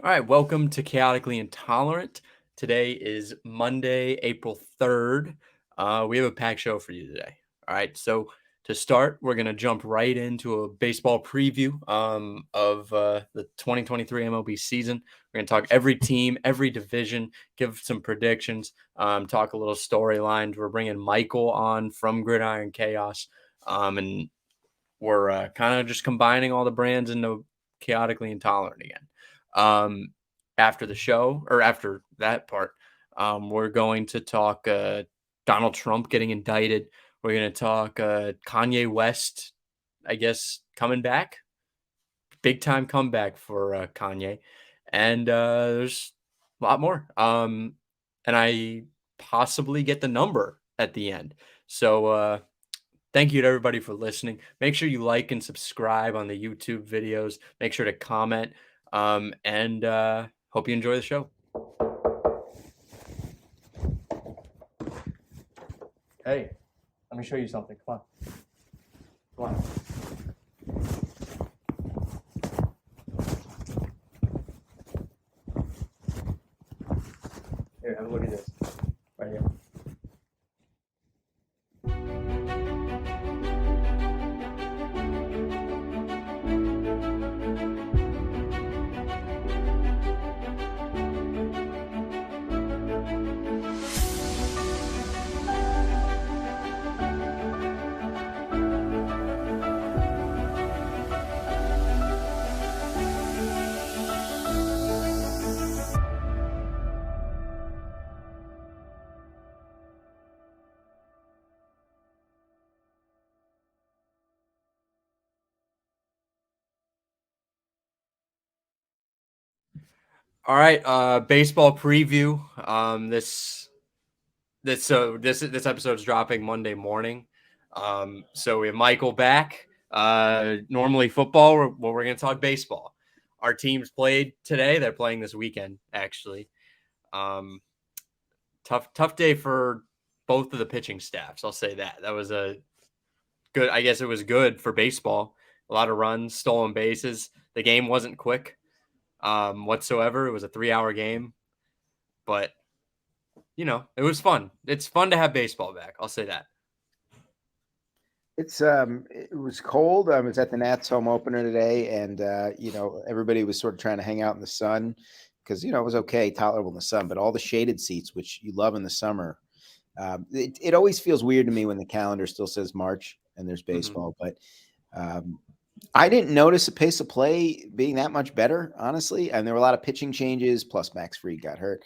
All right, welcome to Chaotically Intolerant. Today is Monday, April 3rd. We have a packed show for you today. All right, so to start, we're going to jump right into a baseball preview of the 2023 MLB season. We're going to talk every team, every division, give some predictions, talk a little storylines. We're bringing Michael on from Gridiron Chaos, and we're kind of just combining all the brands into Chaotically Intolerant again. After the show, or after that part, we're going to talk Donald Trump getting indicted. We're going to talk Kanye West, I guess, coming back. Big time comeback for Kanye. And there's a lot more. And I possibly get the number at the end. So thank you to everybody for listening. Make sure you like and subscribe on the YouTube videos. Make sure to comment. And hope you enjoy the show. Hey, let me show you something. Come on. Come on. Here, have a look at this. Right here. All right, baseball preview. This episode is dropping Monday morning. So we have Michael back. Normally football, we're going to talk baseball. Our teams played today. They're playing this weekend, actually. Tough day for both of the pitching staffs. I'll say that. That was a good. I guess it was good for baseball. A lot of runs, stolen bases. The game wasn't quick whatsoever. It was a 3-hour game, but it was fun. It's fun to have baseball back. I'll say that. It was cold. I was at the Nats home opener today, and everybody was sort of trying to hang out in the sun because it was okay, tolerable in the sun. But all the shaded seats, which you love in the summer, it always feels weird to me when the calendar still says March and there's baseball. But I didn't notice the pace of play being that much better, honestly. And there were a lot of pitching changes. Plus, Max Fried got hurt.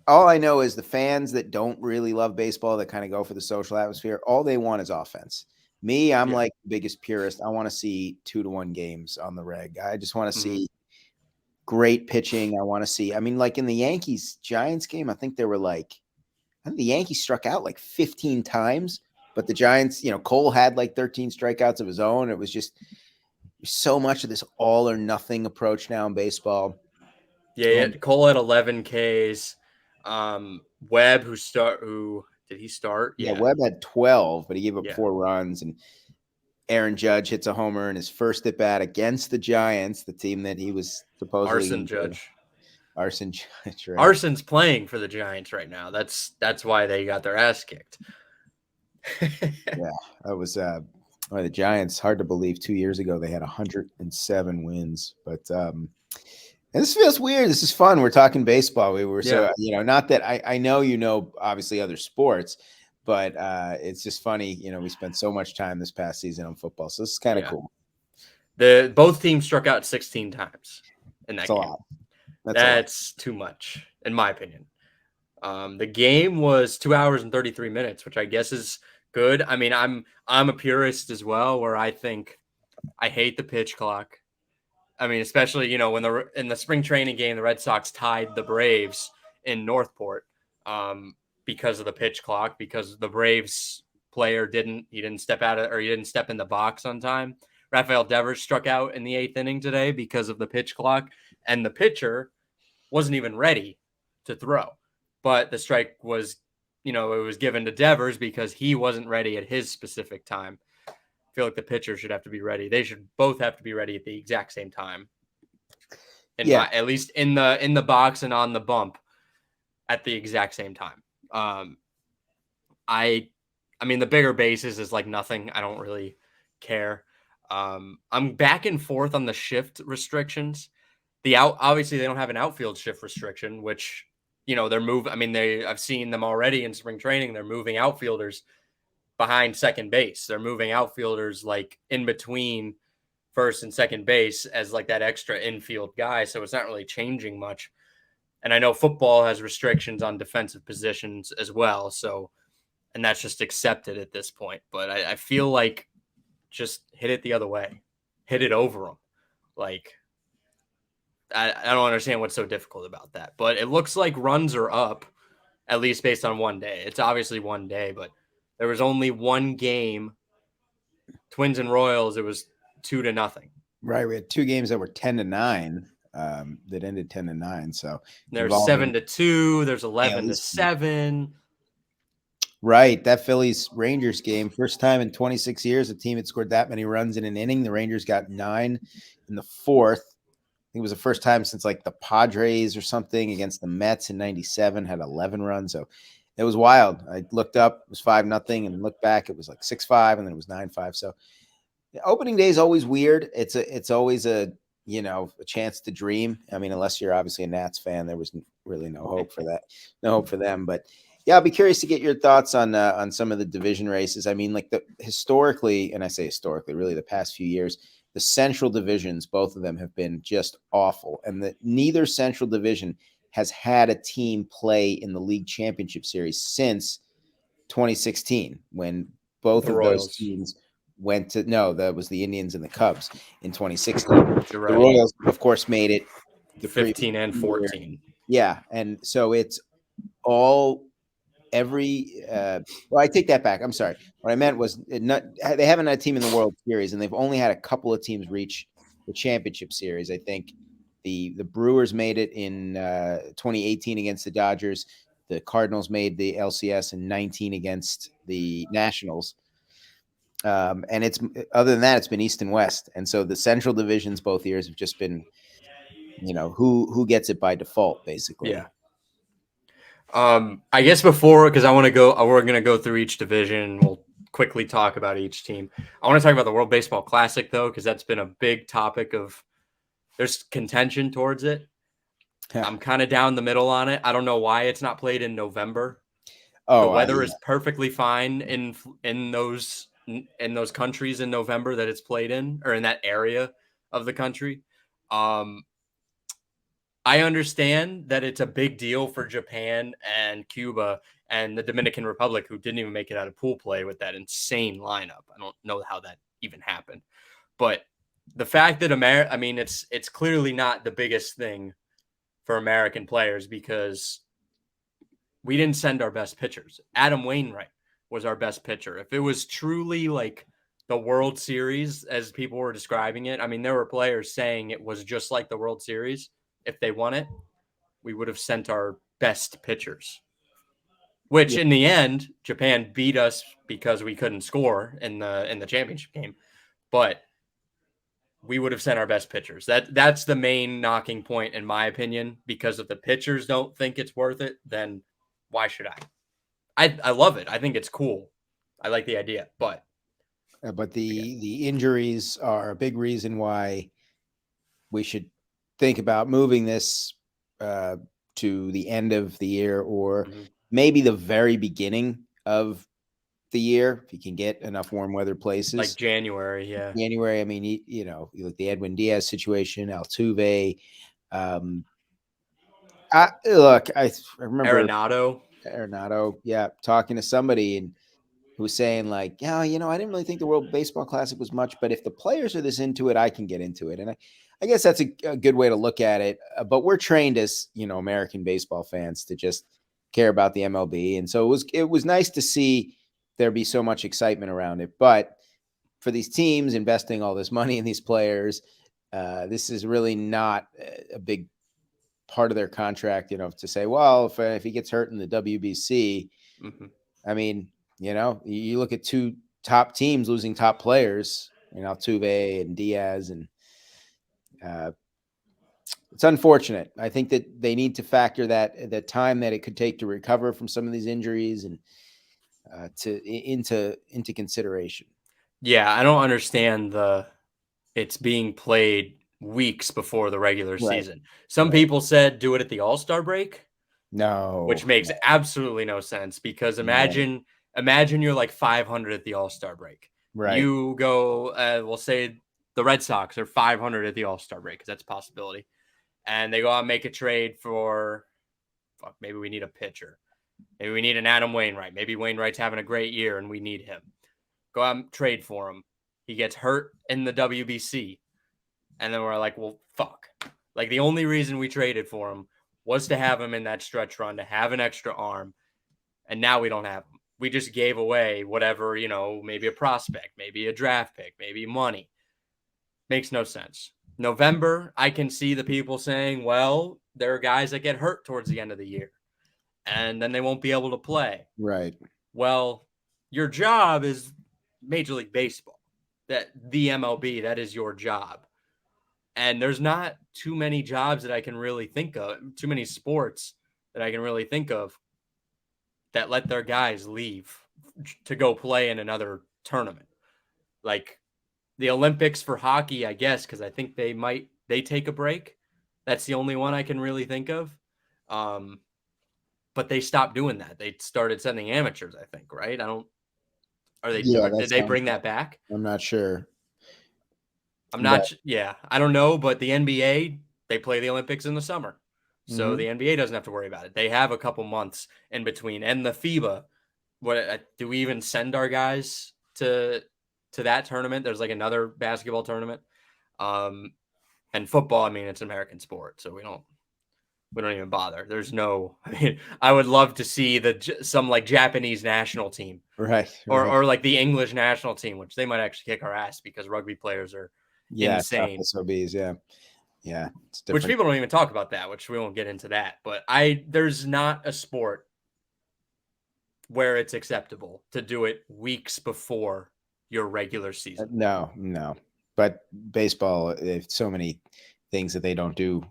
All I know is the fans that don't really love baseball, that kind of go for the social atmosphere, all they want is offense. Me, I'm like the biggest purist. I want to see 2-1 games on the reg. I just want to see great pitching. I want to see, like in the Yankees-Giants game, I think the Yankees struck out like 15 times, but the Giants, Cole had like 13 strikeouts of his own. It was just so much of this all or nothing approach now in baseball. Yeah, Cole had 11 Ks. Webb, who did he start? Yeah, Webb had 12, but he gave up 4 runs, and Aaron Judge hits a homer in his first at bat against the Giants, the team that he was supposedly Arson Judge. Right? Arson's playing for the Giants right now. That's why they got their ass kicked. Yeah, that was the Giants. Hard to believe 2 years ago they had 107 wins, but this feels weird. This is fun. We're talking baseball. We were so not that I know obviously other sports, but it's just funny. We spent so much time this past season on football, so this is kind of cool. Both teams struck out 16 times in that game. A lot. That's too much, in my opinion. The game was 2 hours and 33 minutes, which I guess is good. I mean, I'm a purist as well, where I think I hate the pitch clock. I mean, especially, when in the spring training game, the Red Sox tied the Braves in Northport because of the pitch clock, because the Braves player didn't step in the box on time. Rafael Devers struck out in the 8th inning today because of the pitch clock, and the pitcher wasn't even ready to throw. But the strike was, it was given to Devers because he wasn't ready at his specific time. I feel like the pitcher should have to be ready. They should both have to be ready at the exact same time. at least in the box and on the bump at the exact same time. I mean, the bigger bases is like nothing. I don't really care. I'm back and forth on the shift restrictions. Obviously they don't have an outfield shift restriction, which they're moving. I mean, I've seen them already in spring training. They're moving outfielders behind second base. They're moving outfielders like in between first and second base as like that extra infield guy. So it's not really changing much. And I know football has restrictions on defensive positions as well. So, and that's just accepted at this point. But I feel like just hit it the other way, hit it over them. Like, I don't understand what's so difficult about that. But it looks like runs are up, at least based on one day. It's obviously one day, but there was only one game, Twins and Royals. It was 2-0. Right. We had two games that were 10-9. That ended 10-9. So there's 7-2. There's 11-7. Right. That Phillies Rangers game, first time in 26 years a team had scored that many runs in an inning. The Rangers got 9 in the fourth. I think it was the first time since like the Padres or something against the Mets in 97 had 11 runs. So it was wild. I looked up, it was 5-0, and looked back, it was like 6-5, and then it was 9-5. So opening day is always weird. It's always a chance to dream. I mean, unless you're obviously a Nats fan, there was really no hope for that. No hope for them. But yeah, I'll be curious to get your thoughts on some of the division races. I mean, like historically, and I say historically, really the past few years, the central divisions, both of them have been just awful. And neither central division has had a team play in the league championship series since 2016, when both of those teams went to that was the Indians and the Cubs in 2016. Right. The Royals, of course, made it the 15 and 14. Yeah. And so it's all well, I take that back. I'm sorry. What I meant was they haven't had a team in the World Series, and they've only had a couple of teams reach the championship series. I think the Brewers made it in 2018 against the Dodgers. The Cardinals made the LCS in 19 against the Nationals. And it's other than that, it's been East and West. And so the central divisions both years have just been, who gets it by default, basically. Yeah. I guess we're going to go through each division. We'll quickly talk about each team. I want to talk about the World Baseball Classic, though, because that's been a big topic there's contention towards it. Yeah. I'm kind of down the middle on it. I don't know why it's not played in November. The weather is perfectly fine in those countries in November that it's played in, or in that area of the country. I understand that it's a big deal for Japan and Cuba and the Dominican Republic, who didn't even make it out of pool play with that insane lineup. I don't know how that even happened. But the fact that it's clearly not the biggest thing for American players, because we didn't send our best pitchers. Adam Wainwright was our best pitcher. If it was truly like the World Series, as people were describing it, I mean, there were players saying it was just like the World Series. If they won it, we would have sent our best pitchers, which in the end, Japan beat us because we couldn't score in the championship game. But we would have sent our best pitchers. That's the main knocking point, in my opinion, because if the pitchers don't think it's worth it, then why should I? I love it. I think it's cool. I like the idea, but the injuries are a big reason why we should think about moving this to the end of the year, or maybe the very beginning of the year, if you can get enough warm weather places, like January. Yeah, January. I mean, you look the Edwin Diaz situation, Altuve. I remember Arenado. Yeah, talking to somebody and who was saying like, I didn't really think the World Baseball Classic was much, but if the players are this into it, I can get into it. And I guess that's a good way to look at it. But we're trained as, American baseball fans to just care about the MLB. And so it was nice to see there be so much excitement around it. But for these teams investing all this money in these players, this is really not a big part of their contract, to say, well, if he gets hurt in the WBC, I mean, you look at two top teams losing top players, Altuve and Diaz, and It's unfortunate. I think that they need to factor the time that it could take to recover from some of these injuries and into consideration. Yeah, I don't understand it's being played weeks before the regular Right. season. Some Right. people said do it at the All-Star break, No. which makes absolutely no sense because Right. imagine you're like 500 at the All-Star break. Right. You go, we'll say the Red Sox are 500 at the All-Star break because that's a possibility, and they go out and make a trade for, fuck, maybe we need a pitcher, maybe we need an Adam Wainwright, maybe Wainwright's having a great year and we need him. Go out and trade for him. He gets hurt in the WBC, and then we're like, well, fuck. Like the only reason we traded for him was to have him in that stretch run, to have an extra arm, and now we don't have him. We just gave away whatever, maybe a prospect, maybe a draft pick, maybe money. Makes no sense. November, I can see the people saying, well, there are guys that get hurt towards the end of the year, and then they won't be able to play. Right. Well, your job is Major League Baseball. The MLB, that is your job. And there's not too many jobs that I can really think of, too many sports that I can really think of that let their guys leave to go play in another tournament. Like the Olympics for hockey, I guess, because I think they take a break. That's the only one I can really think of. But they stopped doing that. They started sending amateurs, I think, right? Yeah, that Did they sounds bring that back? I'm not sure. I'm But not, yeah, I don't know, but the NBA, they play the Olympics in the summer. So mhm. the NBA doesn't have to worry about it. They have a couple months in between. And the FIBA, do we even send our guys to that tournament? There's like another basketball tournament. Um, and football, I mean, it's an American sport, so we don't even bother. There's no, I mean, I would love to see some like Japanese national team Right. Right. or like the English national team, which they might actually kick our ass because rugby players are Yeah, tough insane. SOBs. Yeah. Yeah. It's Which different. people don't even talk about that, which we won't get into that. But there's not a sport where it's acceptable to do it weeks before your regular season. No, no. But baseball, there's so many things that they don't do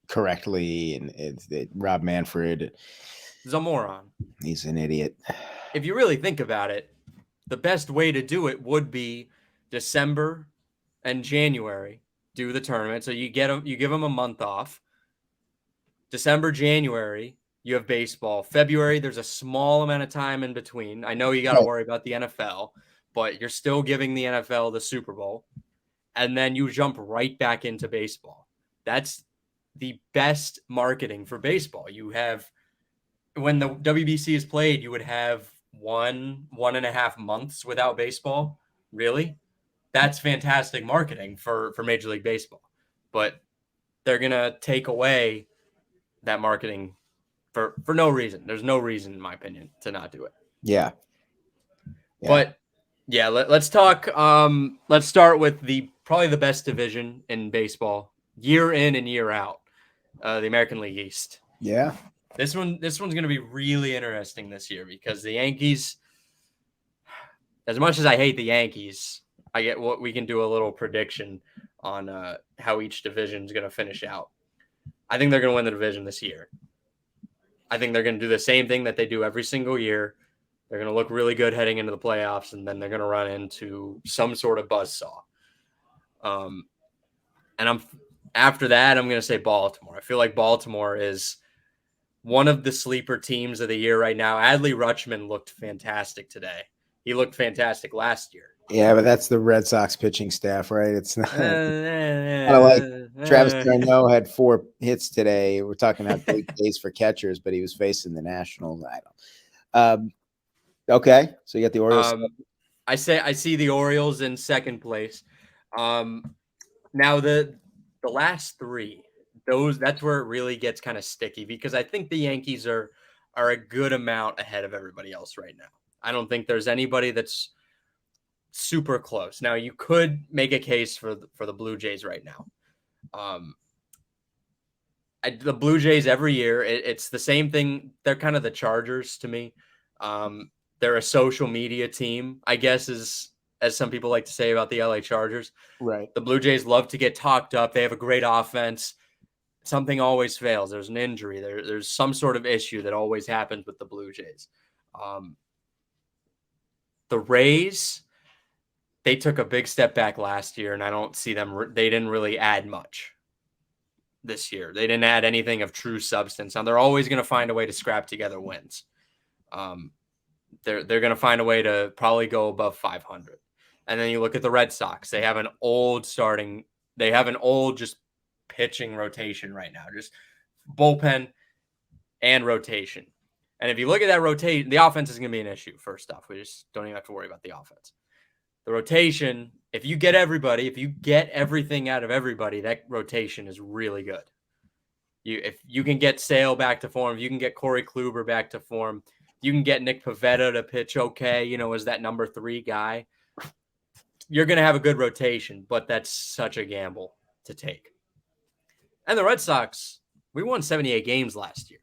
correctly, and Rob Manfred, He's a moron. he's an idiot. If you really think about it, the best way to do it would be December and January. Do the tournament, so you give them a month off. December, January, you have baseball. February, there's a small amount of time in between. I know you got to Right. worry about the NFL, but you're still giving the NFL the Super Bowl. And then you jump right back into baseball. That's the best marketing for baseball. You have, when the WBC is played, you would have 1.5 months without baseball. Really? That's fantastic marketing for Major League Baseball. But they're going to take away that marketing for no reason. There's no reason, in my opinion, to not do it. Yeah. Yeah. But yeah, let's talk. Let's start with probably the best division in baseball, year in and year out, the American League East. Yeah. This one's going to be really interesting this year because the Yankees, as much as I hate the Yankees, I get what we can do a little prediction on how each division is going to finish out. I think they're going to win the division this year. I think they're going to do the same thing that they do every single year. They're going to look really good heading into the playoffs, and then they're going to run into some sort of buzzsaw. And after that, I'm going to say Baltimore. I feel like Baltimore is one of the sleeper teams of the year right now. Adley Rutschman looked fantastic today. He looked fantastic last year. Yeah, but that's the Red Sox pitching staff, right? It's not kind of like Travis d'Arnaud had 4 hits today. We're talking about big days for catchers, but he was facing the Nationals. I don't. Okay, so you got the Orioles. I see the Orioles in second place. Now the last 3, that's where it really gets kind of sticky because I think the Yankees are a good amount ahead of everybody else right now. I don't think there's anybody that's super close. Now you could make a case for the Blue Jays right now. The Blue Jays every year, it's the same thing. They're kind of the Chargers to me. They're a social media team, I guess, as some people like to say about the LA Chargers. Right. The Blue Jays love to get talked up. They have a great offense. something always fails. There's an injury. There's some sort of issue that always happens with the Blue Jays. The Rays, they took a big step back last year, and I don't see them. They didn't really add much this year. They didn't add anything of true substance. Now they're always going to find a way to scrap together wins. They're going to find a way to probably go above 500. And then you look at the Red Sox. They have an old just pitching rotation right now, just bullpen and rotation. And if you look at that rotation, the offense is going to be an issue. First off, we just don't even have to worry about the offense. The rotation, if you get everything out of everybody, that rotation is really good. If you can get Sale back to form, if you can get Corey Kluber back to form, you can get Nick Pivetta to pitch okay, as that number 3 guy, you're going to have a good rotation, but that's such a gamble to take. And the Red Sox, we won 78 games last year.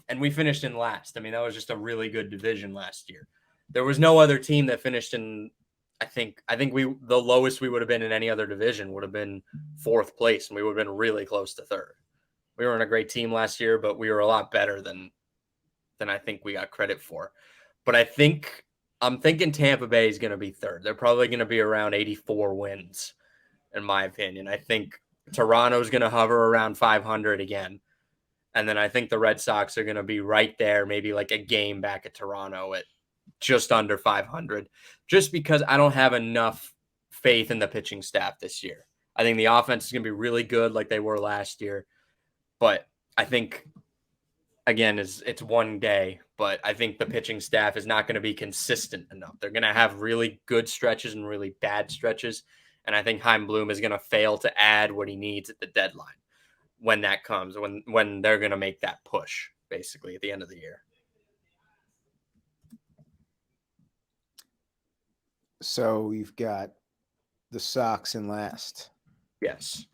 And we finished in last. I mean, that was just a really good division last year. There was no other team that finished in, I think the lowest we would have been in any other division would have been 4th place, and we would have been really close to 3rd. We weren't a great team last year, but we were a lot better than I think we got credit for. But I'm thinking Tampa Bay is going to be 3rd. They're probably going to be around 84 wins, in my opinion. I think Toronto's going to hover around 500 again. And then I think the Red Sox are going to be right there, maybe like a game back at Toronto at just under 500, just because I don't have enough faith in the pitching staff this year. I think the offense is going to be really good like they were last year. But I think, again, it's one day, but I think the pitching staff is not going to be consistent enough. They're going to have really good stretches and really bad stretches. And I think Chaim Bloom is going to fail to add what he needs at the deadline when that comes, when they're going to make that push, basically, at the end of the year. So you've got the Sox in last. Yes.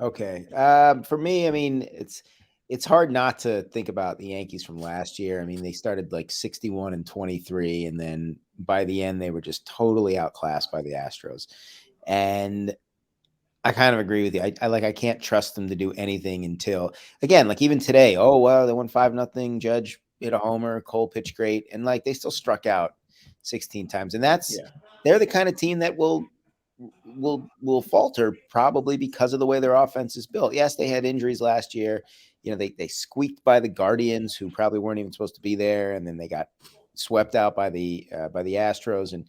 Okay. For me, I mean, it's hard not to think about the Yankees from last year. I mean, they started like 61-23, and then by the end, they were just totally outclassed by the Astros. And I kind of agree with you. I can't trust them to do anything until, again, like even today, oh, well, they won 5-0. Judge hit a homer, Cole pitched great, and like they still struck out 16 times. And they're the kind of team that will falter probably because of the way their offense is built. Yes, they had injuries last year. They squeaked by the Guardians, who probably weren't even supposed to be there, and then they got swept out by the Astros. And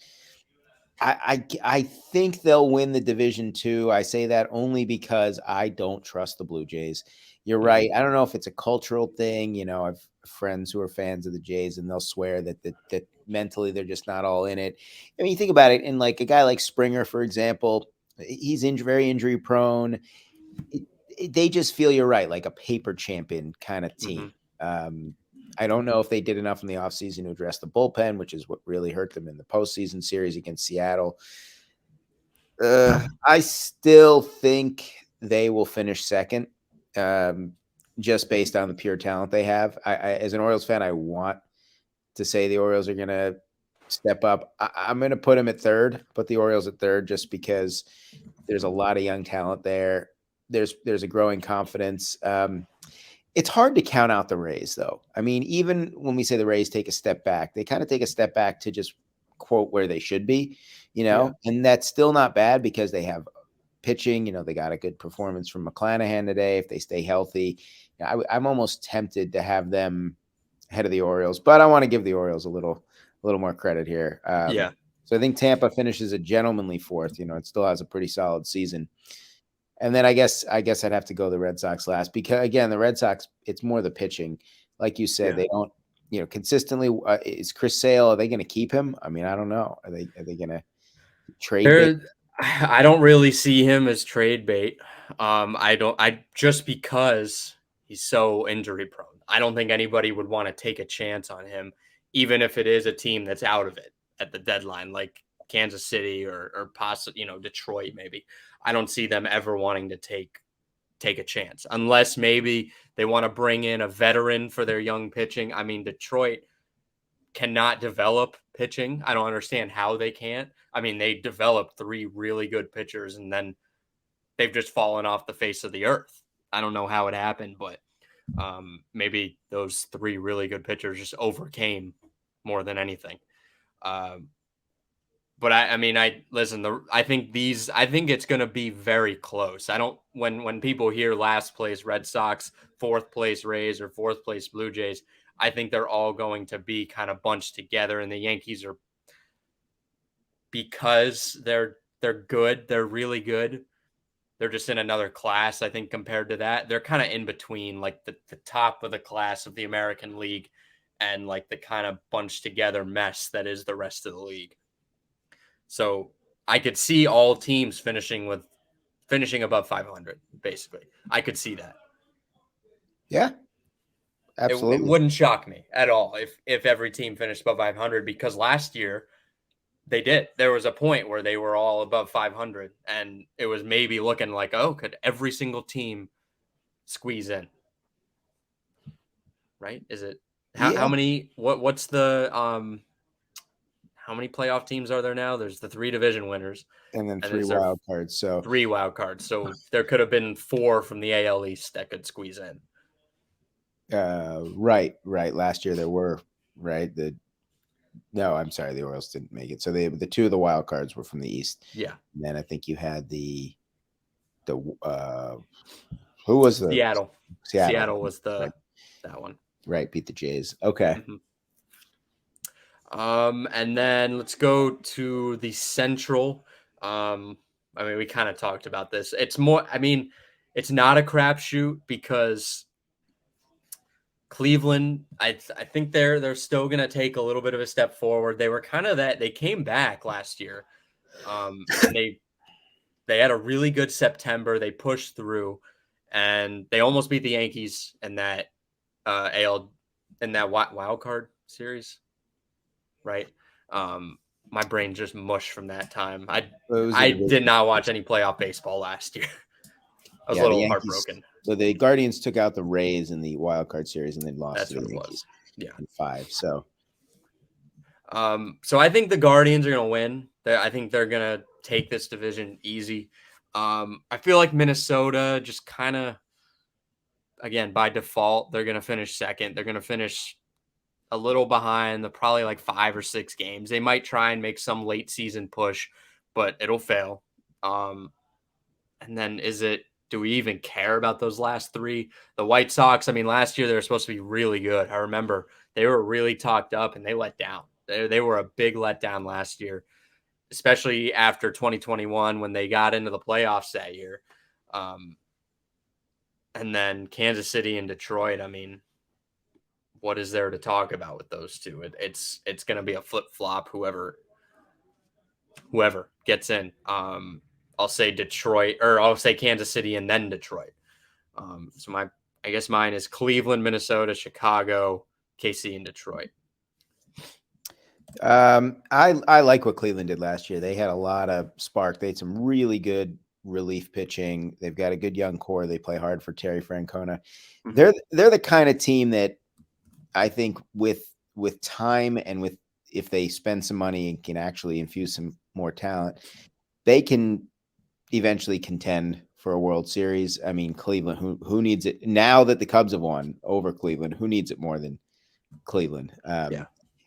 I think they'll win the division too. I say that only because I don't trust the Blue Jays. You're right. I don't know if it's a cultural thing. I've friends who are fans of the Jays, and they'll swear that mentally they're just not all in it. I mean, you think about it, and like a guy like Springer, for example, he's very injury prone. They just feel, you're right, like a paper champion kind of team. I don't know if they did enough in the offseason to address the bullpen, which is what really hurt them in the postseason series against Seattle. I still think they will finish second, just based on the pure talent they have. I as an Orioles fan, I want to say the Orioles are going to step up. I'm going to put them at third, put the Orioles at third, just because there's a lot of young talent there. There's a growing confidence. It's hard to count out the Rays, though. I mean, even when we say the Rays take a step back, they kind of take a step back to just quote where they should be, and that's still not bad because they have pitching. They got a good performance from McClanahan today. If they stay healthy, I'm almost tempted to have them ahead of the Orioles, but I want to give the Orioles a little more credit here. So I think Tampa finishes a gentlemanly fourth. It still has a pretty solid season. And then I guess I'd have to go the Red Sox last, because again, the Red Sox, it's more the pitching. Like you said, they don't, consistently. Is Chris Sale, are they going to keep him? I mean, I don't know. Are they going to trade? I don't really see him as trade bait. Just because he's so injury prone. I don't think anybody would want to take a chance on him, even if it is a team that's out of it at the deadline, like Kansas City or possibly, Detroit maybe. I don't see them ever wanting to take a chance, unless maybe they want to bring in a veteran for their young pitching. I mean, Detroit cannot develop pitching. I don't understand how they can't. I mean, they developed 3 really good pitchers, and then they've just fallen off the face of the earth. I don't know how it happened, but maybe those three really good pitchers just overcame more than anything. But I mean, I listen. I think it's going to be very close. I don't when people hear last place Red Sox, fourth place Rays, or fourth place Blue Jays. I think they're all going to be kind of bunched together, and the Yankees are, because they're good. They're really good. They're just in another class, I think, compared to that. They're kind of in between, like the top of the class of the American League and like the kind of bunched together mess that is the rest of the league. So I could see all teams finishing above 500, basically. I could see that. Yeah, It absolutely. wouldn't shock me at all if every team finished above 500, because last year they did. There was a point where they were all above 500, and it was maybe looking like, oh, could every single team squeeze in? Right? Is it how Yeah. many? What's the how many playoff teams are there now? There's the 3 division winners, And then and 3 is there wild cards. So 3 wild cards? So there could have been 4 from the AL East that could squeeze in. right. Last year there were, right. No, I'm sorry, the Orioles didn't make it. So the 2 of the wild cards were from the East. Yeah. And then I think you had who was the Seattle. Seattle. Seattle was Right. that one. Right, beat the Jays. Okay. Mm-hmm. And then let's go to the Central. I mean, we kind of talked about this. It's more, I mean, it's not a crapshoot because Cleveland, I think they're still gonna take a little bit of a step forward. They were kind of they came back last year, and they had a really good September. They pushed through, and they almost beat the Yankees in that AL in that wild card series, right? My brain just mushed from that time. I did not watch any playoff baseball last year. I was a Yeah, the little Yankees. heartbroken. So the Guardians took out the Rays in the wild card series and then lost That's to what the it Yankees. was. Yeah. In 5. So So I think the Guardians are going to win. I think they're going to take this division easy. I feel like Minnesota just kind of, again, by default, they're going to finish second. They're going to finish a little behind. They're probably like 5 or 6 games. They might try and make some late season push, but it'll fail. And then do we even care about those last 3? The White Sox, I mean, last year they were supposed to be really good. I remember they were really talked up and they let down. They were a big letdown last year, especially after 2021 when they got into the playoffs that year. And then Kansas City and Detroit, I mean, what is there to talk about with those two? It's going to be a flip-flop, whoever gets in. I'll say Detroit, or I'll say Kansas City and then Detroit. So I guess mine is Cleveland, Minnesota, Chicago, KC, and Detroit. I like what Cleveland did last year. They had a lot of spark. They had some really good relief pitching. They've got a good young core. They play hard for Terry Francona. Mm-hmm. They're the kind of team that I think with time and if they spend some money and can actually infuse some more talent, they can eventually contend for a World Series. I mean, Cleveland, who needs it now that the Cubs have won over Cleveland? Who needs it more than Cleveland? Yeah.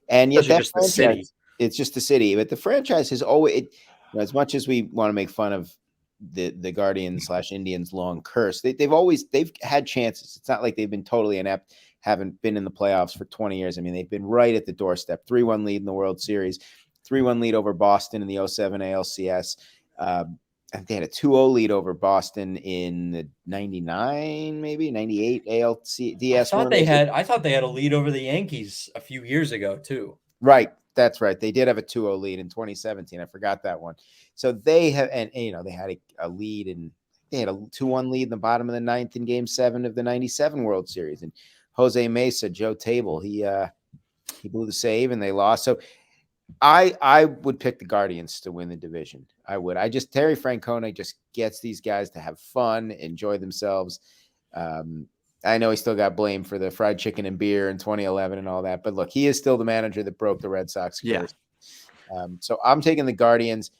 And yet that just the city. It's just the city. But the franchise has always, as much as we want to make fun of the Guardians / Indians long curse, they've had chances. It's not like they've been totally inept, haven't been in the playoffs for 20 years. I mean, they've been right at the doorstep. 3-1 lead in the World Series, 3-1 lead over Boston in the 07 ALCS. They had a 2-0 lead over Boston in the 99, maybe 98 ALCS. I thought they had a lead over the Yankees a few years ago too. Right. That's right. They did have a 2-0 lead in 2017. I forgot that one. So they have, and they had a lead, and they had a 2-1 lead in the bottom of the 9th in Game 7 of the 97 World Series. And Jose Mesa, Joe Table, he blew the save and they lost. So I would pick the Guardians to win the division. I would. Terry Francona just gets these guys to have fun, enjoy themselves. I know he still got blamed for the fried chicken and beer in 2011 and all that, but look, he is still the manager that broke the Red Sox curse. So I'm taking the Guardians.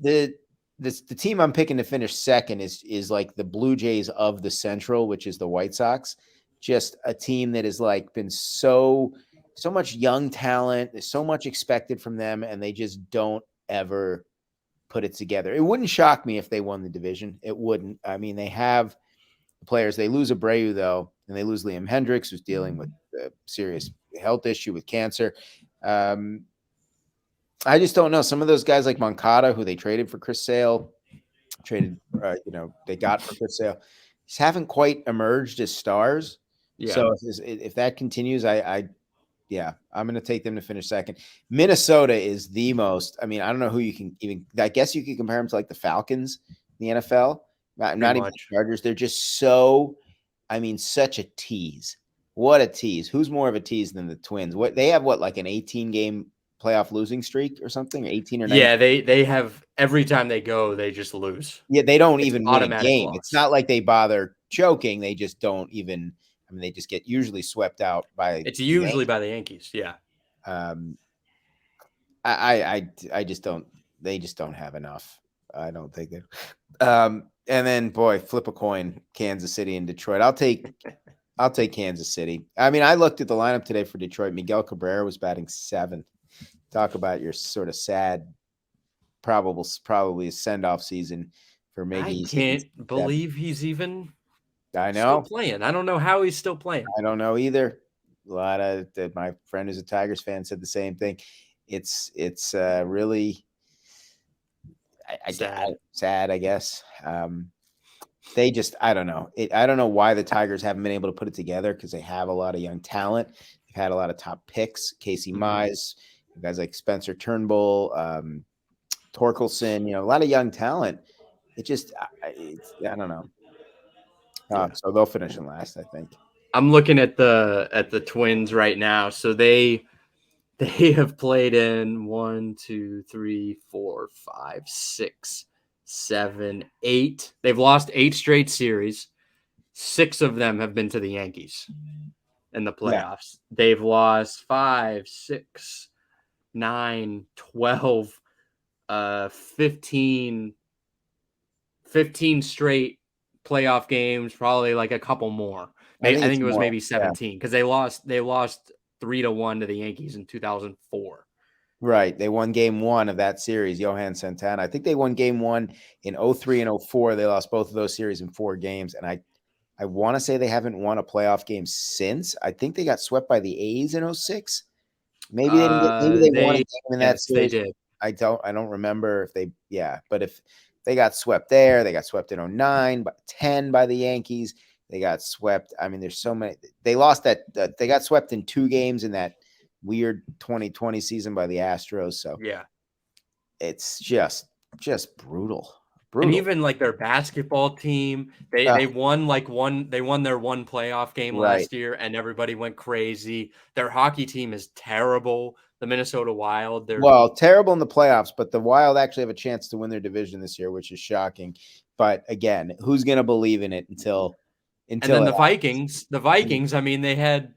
The the team I'm picking to finish second is like the Blue Jays of the Central, which is the White Sox. Just a team that has like been so much young talent. There's so much expected from them, and they just don't ever put it together. It wouldn't shock me if they won the division. It wouldn't. I mean, they have the players. They lose Abreu though, and they lose Liam Hendricks, who's dealing with a serious health issue with cancer. I just don't know. Some of those guys like Moncada, who they traded for Chris Sale, they got for Chris Sale, just haven't quite emerged as stars. Yeah. So if that continues, I'm going to take them to finish second. Minnesota is the most. I mean, I don't know who you can even. I guess you could compare them to like the Falcons in the NFL. Not even the Chargers. They're just so. I mean, such a tease. What a tease! Who's more of a tease than the Twins? What they have? What, like an 18-game playoff losing streak or something? 18 or 19? Yeah, they have, every time they go, they just lose. Yeah, they don't even win a game. Loss. It's not like they bother choking. They just don't even. I mean, they just get usually swept out by. It's usually by the Yankees. Yeah. I just don't. They just don't have enough. I don't think they. And then, boy, flip a coin: Kansas City and Detroit. I'll take Kansas City. I mean, I looked at the lineup today for Detroit. Miguel Cabrera was batting 7th. Talk about your sort of sad, probably a send-off season for Miggy. I can't believe he's even. I know. Still playing. I don't know how he's still playing. I don't know either. A lot of my friend who's a Tigers fan said the same thing. It's really sad, I guess. They just, I don't know. I don't know why the Tigers haven't been able to put it together, because they have a lot of young talent. They've had a lot of top picks. Casey Mize, guys like Spencer Turnbull, Torkelson, a lot of young talent. It just, I don't know. So they'll finish in last, I think. I'm looking at the Twins right now. So they have played in 1, 2, 3, 4, 5, 6, 7, 8. They've lost 8 straight series. 6 of them have been to the Yankees in the playoffs. Yeah. They've lost 5, 6, 9, 12, 15 straight playoff games, probably like a couple more. I think it was maybe 17, because they lost 3-1 to the Yankees in 2004. Right. They won game 1 of that series, Johan Santana. I think they won game 1 in 03 and 04. They lost both of those series in 4 games. And I want to say they haven't won a playoff game since. I think they got swept by the A's in 06. Maybe they won a game in that series. They did. I don't remember if they, but if they got swept there, they got swept in 09, but 10 by the Yankees. They got swept. I mean, there's so many. They lost they got swept in 2 games in that weird 2020 season by the Astros. So yeah, it's just brutal. And even like their basketball team, they won their one playoff game last year, and everybody went crazy. Their hockey team is terrible. The Minnesota Wild, they're terrible in the playoffs, but the Wild actually have a chance to win their division this year, which is shocking. But again, who's going to believe in it until and then the Vikings, I mean, they had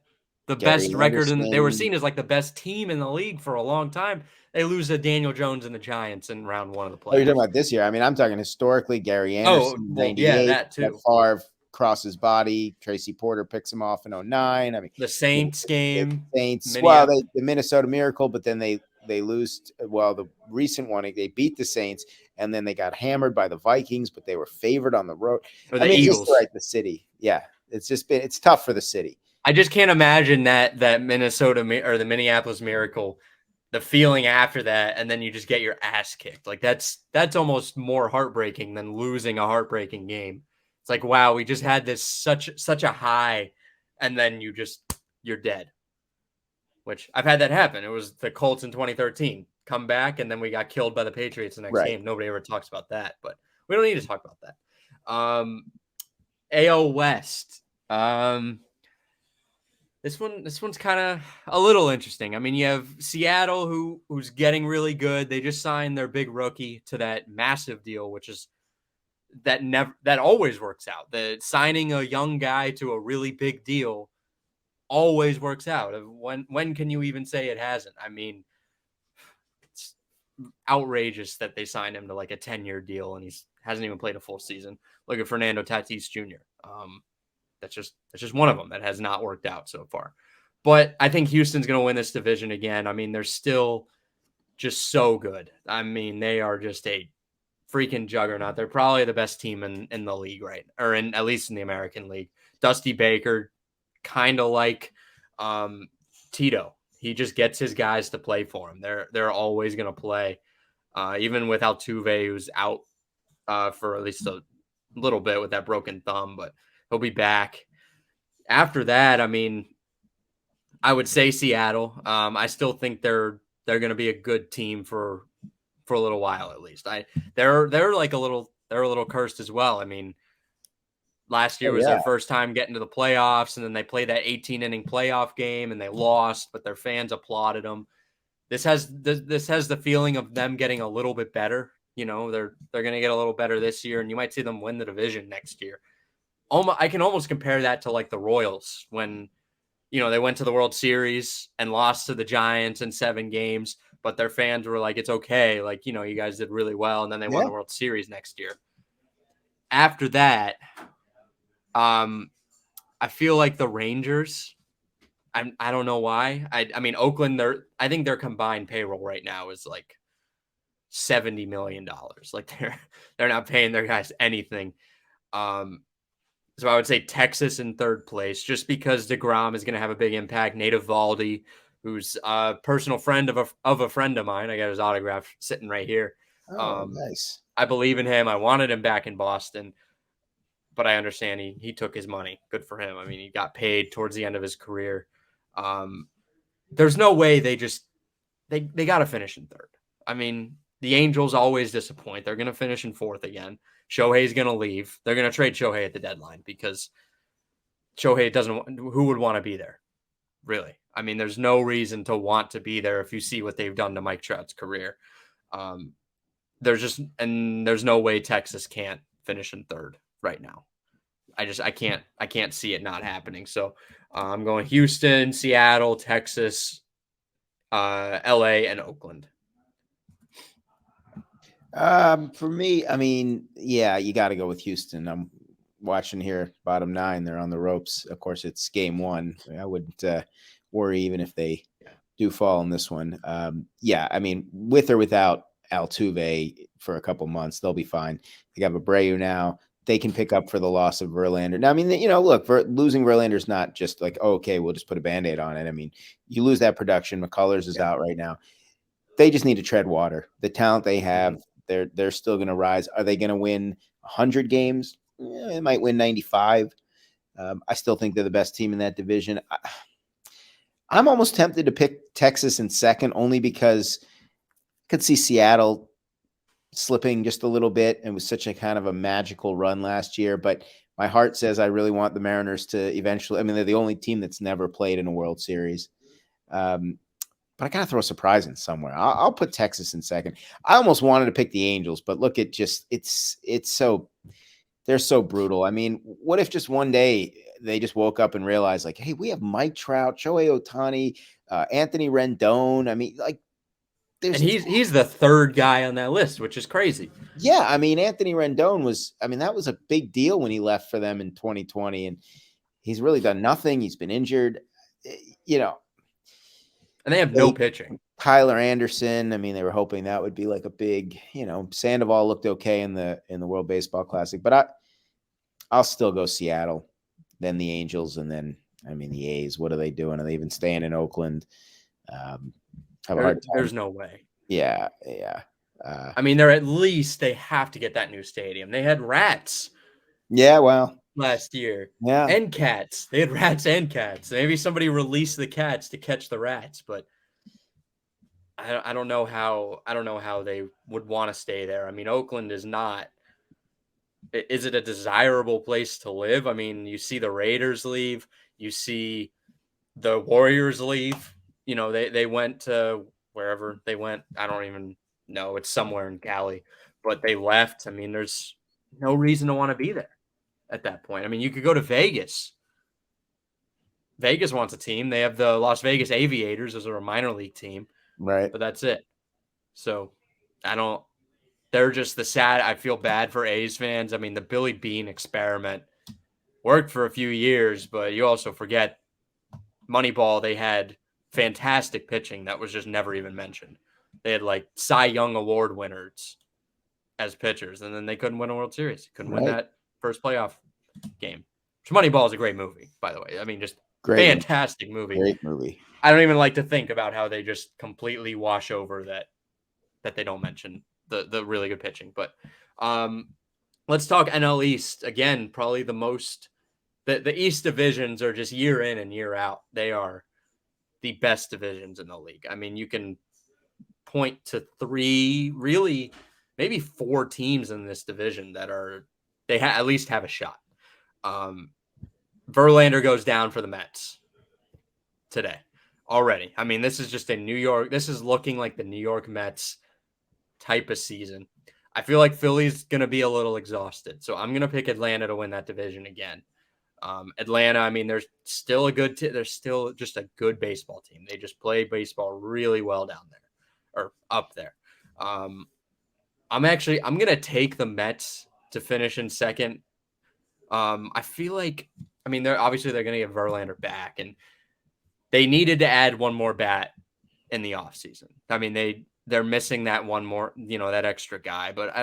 the best record, and they were seen as like the best team in the league for a long time. They lose to Daniel Jones and the Giants in round 1 of the playoffs. Oh, you're talking about this year? I mean, I'm talking historically. Gary Anderson, 98. That too. Favre crosses body. Tracy Porter picks him off in 09. I mean, the Saints game. The Minnesota Miracle, but then they lose. Well, the recent one, they beat the Saints, and then they got hammered by the Vikings, but they were favored on the road. Eagles. Just the city. Yeah, it's tough for the city. I just can't imagine that Minnesota or the Minneapolis Miracle, the feeling after that, and then you just get your ass kicked. Like that's almost more heartbreaking than losing a heartbreaking game. It's like, wow, we just had this such a high, and then you're dead. Which I've had that happen. It was the Colts in 2013. Come back, and then we got killed by the Patriots the next game. Nobody ever talks about that, but we don't need to talk about that. AL West. This one's kind of a little interesting. I mean, you have Seattle who's getting really good. They just signed their big rookie to that massive deal, which is that always works out. The signing a young guy to a really big deal always works out. When can you even say it hasn't? I mean, outrageous that they signed him to like a 10-year deal and hasn't even played a full season. Look at Fernando Tatis Jr. That's just one of them that has not worked out so far. But I think Houston's going to win this division again. I mean, they're still just so good. I mean, they are just a freaking juggernaut. They're probably the best team in the league, right? Or at least in the American League. Dusty Baker, kind of like Tito. He just gets his guys to play for him. They're always going to play, even with Altuve, who's out for at least a little bit with that broken thumb, but he'll be back. After that, I mean, I would say Seattle. I still think they're going to be a good team for a little while at least. They're like a little cursed as well. I mean, last year was their first time getting to the playoffs, and then they played that 18-inning playoff game and they lost, but their fans applauded them. This has the feeling of them getting a little bit better. You know, they're going to get a little better this year, and you might see them win the division next year. I can almost compare that to like the Royals when, you know, they went to the World Series and lost to the Giants in 7 games, but their fans were like, it's okay. Like, you know, you guys did really well. And then they won the World Series next year. After that, I feel like the Rangers, I don't know why. I mean, Oakland, I think their combined payroll right now is like $70 million. Like they're not paying their guys anything. So I would say Texas in third place, just because DeGrom is going to have a big impact. Nate Eovaldi, who's a personal friend of a friend of mine. I got his autograph sitting right here. Oh, nice. I believe in him. I wanted him back in Boston, but I understand he took his money. Good for him. I mean, he got paid towards the end of his career. There's no way they got to finish in third. I mean, the Angels always disappoint. They're going to finish in fourth again. Shohei's going to leave. They're going to trade Shohei at the deadline because Shohei who would want to be there? Really? I mean, there's no reason to want to be there if you see what they've done to Mike Trout's career. There's no way Texas can't finish in third right now. I can't see it not happening. So I'm going Houston, Seattle, Texas, LA, and Oakland. For me, I mean, yeah, you got to go with Houston. I'm watching here, bottom 9. They're on the ropes. Of course, it's game 1. I wouldn't worry even if they do fall in this one. Yeah, I mean, with or without Altuve for a couple months, they'll be fine. They got Abreu now. They can pick up for the loss of Verlander. Now, I mean, you know, look, losing Verlander is not just like, oh, okay, we'll just put a Band-Aid on it. I mean, you lose that production. McCullers is out right now. They just need to tread water. The talent they have, they're still going to rise. Are they going to win 100 games? They might win 95. I still think they're the best team in that division. I'm almost tempted to pick Texas in second, only because I could see Seattle slipping just a little bit. It was such a kind of a magical run last year, but my heart says I really want the Mariners to eventually. I mean, they're the only team that's never played in a World Series. But I gotta throw a surprise in somewhere. I'll put Texas in second. I almost wanted to pick the Angels, but look at just it's so they're so brutal. I mean, what if just one day they just woke up and realized, like, hey, we have Mike Trout, Shohei Ohtani, Anthony Rendon. I mean, like, and he's the third guy on that list, which is crazy. Yeah, I mean, Anthony Rendon was. I mean, that was a big deal when he left for them in 2020, and he's really done nothing. He's been injured. You know. And they have no pitching. Tyler Anderson. I mean, they were hoping that would be like a big, you know, Sandoval looked okay in the World Baseball Classic, but I'll still go Seattle, then the Angels, and then I mean the A's. What are they doing? Are they even staying in Oakland? Have a hard time. There's no way. Yeah. I mean, they have to get that new stadium. They had rats. Yeah, well. Last year. Yeah. And cats. They had rats and cats. Maybe somebody released the cats to catch the rats, but I don't know how they would want to stay there. I mean, Oakland is not. Is it a desirable place to live? I mean, you see the Raiders leave, you see the Warriors leave. You know, they went to wherever they went. I don't even know. It's somewhere in Cali, but they left. I mean, there's no reason to want to be there at that point. I mean, you could go to Vegas. Vegas wants a team. They have the Las Vegas Aviators as a minor league team. Right. But that's it. So They're just I feel bad for A's fans. I mean, the Billy Beane experiment worked for a few years, but you also forget Moneyball, they had fantastic pitching that was just never even mentioned. They had like Cy Young Award winners as pitchers, and then they couldn't win a World Series. Couldn't win that first playoff game. Moneyball is a great movie, by the way. I mean, just fantastic movie. Great movie. I don't even like to think about how they just completely wash over that they don't mention the really good pitching. But let's talk NL East again. Probably the most. The East divisions are just year in and year out. They are the best divisions in the league. I mean, you can point to 3, really, maybe 4 teams in this division that at least have a shot. Verlander goes down for the Mets today already. I mean, this is just this is looking like the New York Mets type of season. I feel like Philly's going to be a little exhausted, so I'm going to pick Atlanta to win that division again. Atlanta, I mean, they're still they're still just a good baseball team. They just play baseball really well down there or up there. I'm going to take the Mets to finish in second. I feel like, I mean, they're going to get Verlander back, and they needed to add one more bat in the offseason. I mean, they're missing that one more, that extra guy, but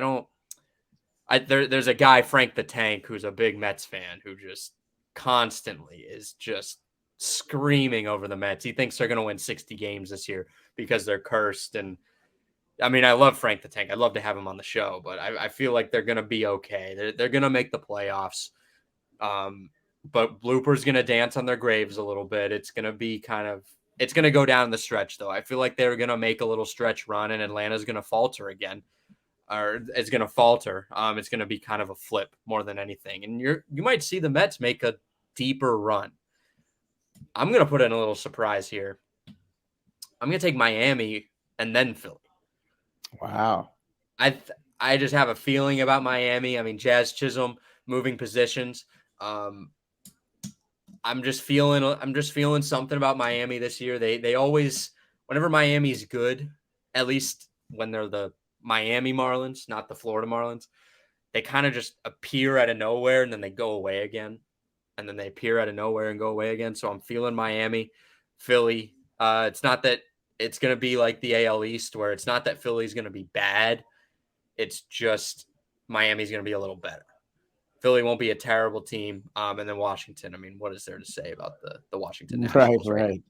there's a guy, Frank the Tank, who's a big Mets fan who just constantly is just screaming over the Mets. He thinks they're going to win 60 games this year because they're cursed. And I mean, I love Frank the Tank. I'd love to have him on the show, but I feel like they're going to be okay. They're going to make the playoffs. But Blooper's going to dance on their graves a little bit. It's going to be it's going to go down the stretch, though. I feel like they're going to make a little stretch run, and Atlanta's going to falter again. Or it's going to falter. It's going to be kind of a flip more than anything. And you might see the Mets make a deeper run. I'm going to put in a little surprise here. I'm going to take Miami and then Philly. Wow. I just have a feeling about Miami. I mean, Jazz Chisholm moving positions. I'm just feeling something about Miami this year. They always, whenever Miami's good, at least when they're the Miami Marlins, not the Florida Marlins, they kind of just appear out of nowhere and then they go away again. And then they appear out of nowhere and go away again. So I'm feeling Miami, Philly. It's not that it's going to be like the AL East where it's not that Philly's going to be bad. It's just Miami's going to be a little better. Philly won't be a terrible team. And then Washington, I mean, what is there to say about the Washington Nationals? Right.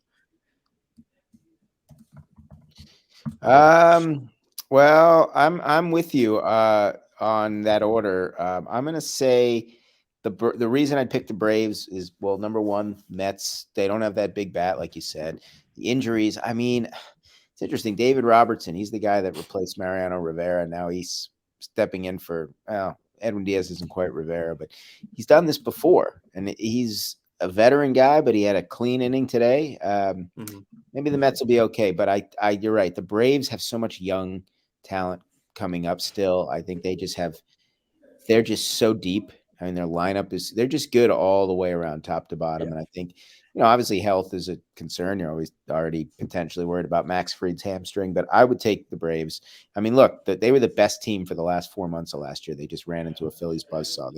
Well, I'm with you on that order. I'm going to say the reason I picked the Braves is, well, number one, Mets, they don't have that big bat, like you said. The injuries, I mean, it's interesting. David Robertson, he's the guy that replaced Mariano Rivera. Now he's stepping in for, Edwin Diaz isn't quite Rivera, but he's done this before. And he's a veteran guy, but he had a clean inning today. Maybe the Mets will be okay, but you're right. The Braves have so much young talent coming up still. I think they're just so deep. I mean, their lineup they're just good all the way around, top to bottom. Yeah. And I think, obviously health is a concern. You're always already potentially worried about Max Fried's hamstring, but I would take the Braves. I mean, look, they were the best team for the last 4 months of last year. They just ran into a Phillies buzzsaw.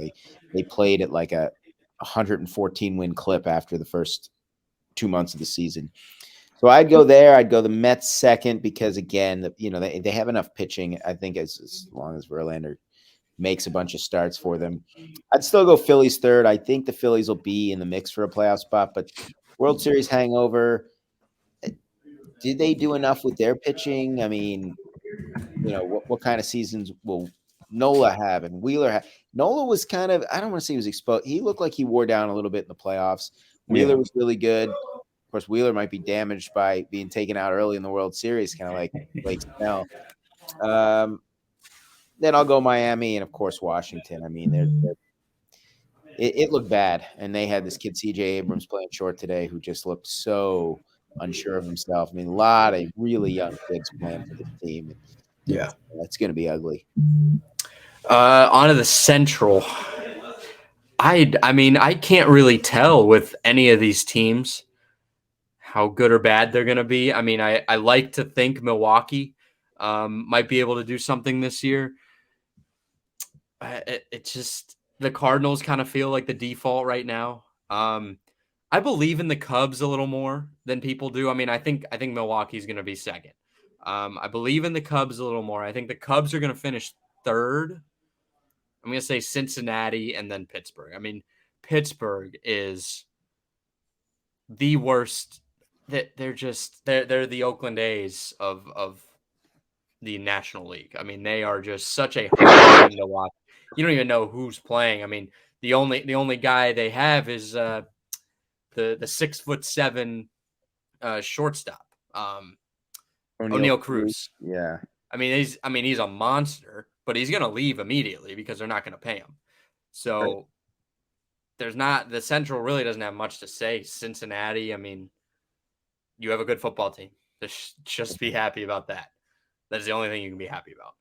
They played at like a 114 win clip after the first 2 months of the season. So I'd go there. I'd go the Mets second because, again, they have enough pitching. I think as long as Verlander makes a bunch of starts for them. I'd still go Phillies third. I think the Phillies will be in the mix for a playoff spot, but World Series hangover, did they do enough with their pitching? I mean, what kind of seasons will Nola have and Wheeler have? Nola was kind of, I don't want to say he was exposed. He looked like he wore down a little bit in the playoffs. Wheeler was really good. Of course, Wheeler might be damaged by being taken out early in the World Series, kind of like Blake Snell. Then I'll go Miami and, of course, Washington. I mean, it looked bad. And they had this kid, C.J. Abrams, playing short today who just looked so unsure of himself. I mean, a lot of really young kids playing for this team. Yeah. It's going to be ugly. On to the Central. I mean, I can't really tell with any of these teams how good or bad they're going to be. I mean, I like to think Milwaukee might be able to do something this year. It's just the Cardinals kind of feel like the default right now. I believe in the Cubs a little more than people do. I mean, I think Milwaukee's going to be second. I believe in the Cubs a little more. I think the Cubs are going to finish third. I'm going to say Cincinnati and then Pittsburgh. I mean, Pittsburgh is the worst. They're the Oakland A's of the National League. I mean, they are just such a hard team to watch. You don't even know who's playing. I mean, the only guy they have is the 6'7" shortstop, O'Neal Cruz. Yeah. I mean, he's a monster, but he's going to leave immediately because they're not going to pay him. So the Central really doesn't have much to say. Cincinnati, I mean, you have a good football team. Just be happy about that. That's the only thing you can be happy about.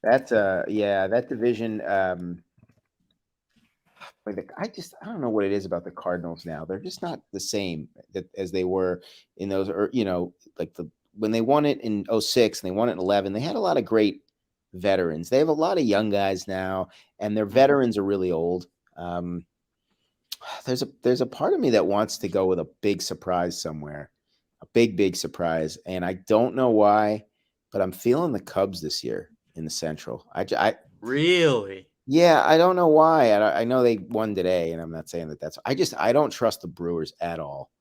That's that division. I don't know what it is about the Cardinals now. They're just not the same as they were in those, or like when they won it in 06 and they won it in 11. They had a lot of great veterans. They have a lot of young guys now, and their veterans are really old. There's a part of me that wants to go with a big surprise somewhere, a big surprise, and I don't know why, but I'm feeling the Cubs this year in the Central. I really. Yeah, I don't know why. I know they won today, and I'm not saying that that's. I don't trust the Brewers at all.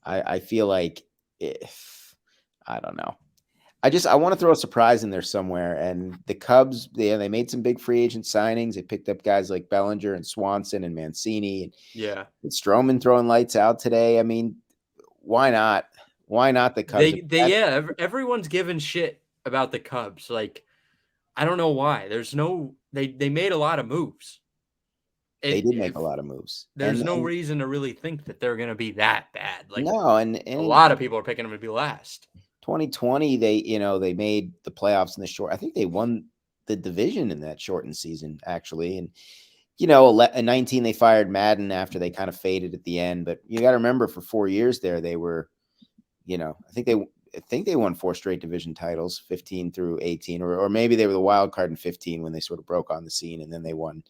I feel like if I don't know. I want to throw a surprise in there somewhere. And the Cubs, they made some big free agent signings. They picked up guys like Bellinger and Swanson and Mancini, and Stroman throwing lights out today. I mean, why not? Why not the Cubs? Everyone's giving shit about the Cubs. Like, I don't know why. They made a lot of moves. They did make a lot of moves. There's no reason to really think that they're going to be that bad. Like, no, and a lot of people are picking them to be last. 2020, they made the playoffs in the short. I think they won the division in that shortened season, actually. And in 19 they fired Madden after they kind of faded at the end. But you got to remember, for 4 years there, they were, I think they won 4 straight division titles, 15 through 18, or maybe they were the wild card in 15 when they sort of broke on the scene, and then they won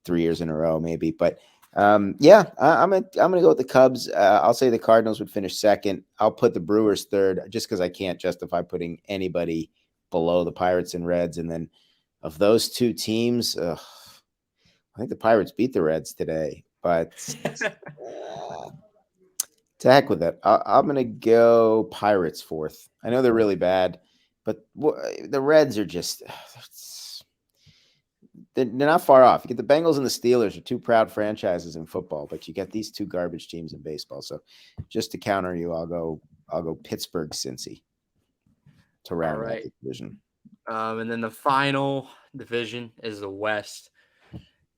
3 years in a row, maybe. But I'm gonna go with the Cubs. I'll say the Cardinals would finish second. I'll put the Brewers third, just because I can't justify putting anybody below the Pirates and Reds. And then of those two teams, I think the Pirates beat the Reds today, but to heck with it. I'm gonna go Pirates fourth. I know they're really bad, but the Reds are just. They're not far off. You get the Bengals and the Steelers are two proud franchises in football, but you get these two garbage teams in baseball. So just to counter you, I'll go Pittsburgh, Cincy to round out the division. And then the final division is the West.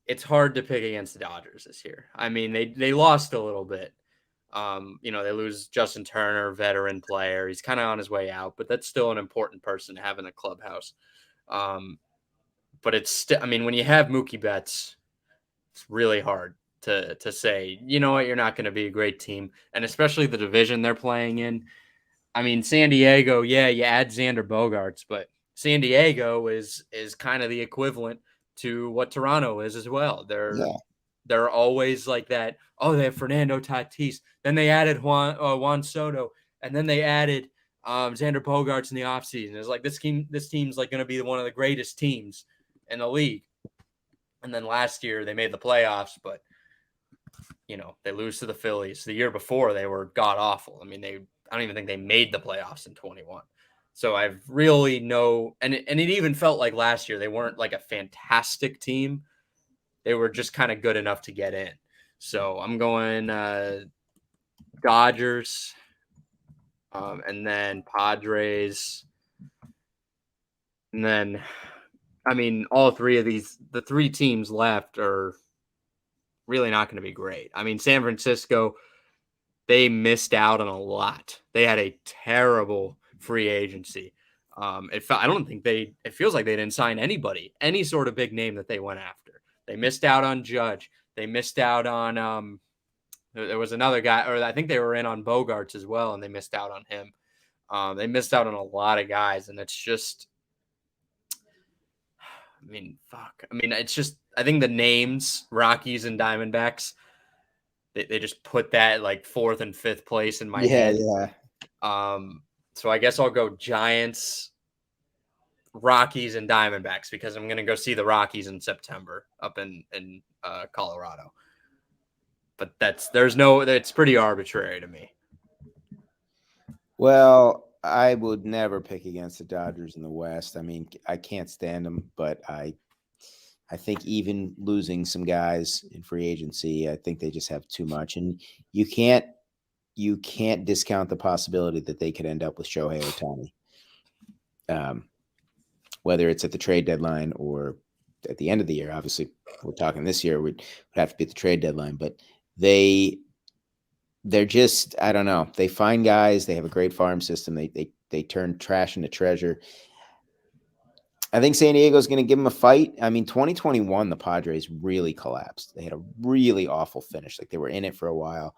It's hard to pick against the Dodgers this year. I mean, they lost a little bit. They lose Justin Turner, veteran player. He's kind of on his way out, but that's still an important person to have in a clubhouse. But it's still, I mean, when you have Mookie Betts, it's really hard to say, you know what, you're not going to be a great team. And especially the division they're playing in. I mean, San Diego, you add Xander Bogaerts, but San Diego is kind of the equivalent to what Toronto is as well. They're always like that. Oh, they have Fernando Tatis. Then they added Juan Soto, and then they added Xander Bogaerts in the offseason. It's like this team's like going to be one of the greatest teams in the league. And then last year they made the playoffs, but they lose to the Phillies. The year before they were god awful. I mean, I don't even think they made the playoffs in 21. So I've really and it even felt like last year they weren't like a fantastic team. They were just kind of good enough to get in. So I'm going Dodgers, and then Padres, and then I mean, all three of the 3 teams left are really not going to be great. I mean, San Francisco, they missed out on a lot. They had a terrible free agency. It feels like they didn't sign anybody, any sort of big name that they went after. They missed out on Judge. They missed out on, there was another guy, or I think they were in on Bogarts as well, and they missed out on him. They missed out on a lot of guys, and it's just, I mean, fuck. I mean, it's just, I think the names, Rockies and Diamondbacks, they just put that like 4th and 5th place in my Yeah, head. yeah. So I guess I'll go Giants, Rockies, and Diamondbacks because I'm gonna go see the Rockies in September up in Colorado. But it's pretty arbitrary to me. Well, I would never pick against the Dodgers in the West. I mean, I can't stand them, but I think even losing some guys in free agency, I think they just have too much, and you can't discount the possibility that they could end up with Shohei Ohtani. Whether it's at the trade deadline or at the end of the year. Obviously, we're talking this year would have to be at the trade deadline, but they're just, I don't know. They find guys. They have a great farm system. They turn trash into treasure. I think San Diego's going to give them a fight. I mean, 2021, the Padres really collapsed. They had a really awful finish. Like they were in it for a while.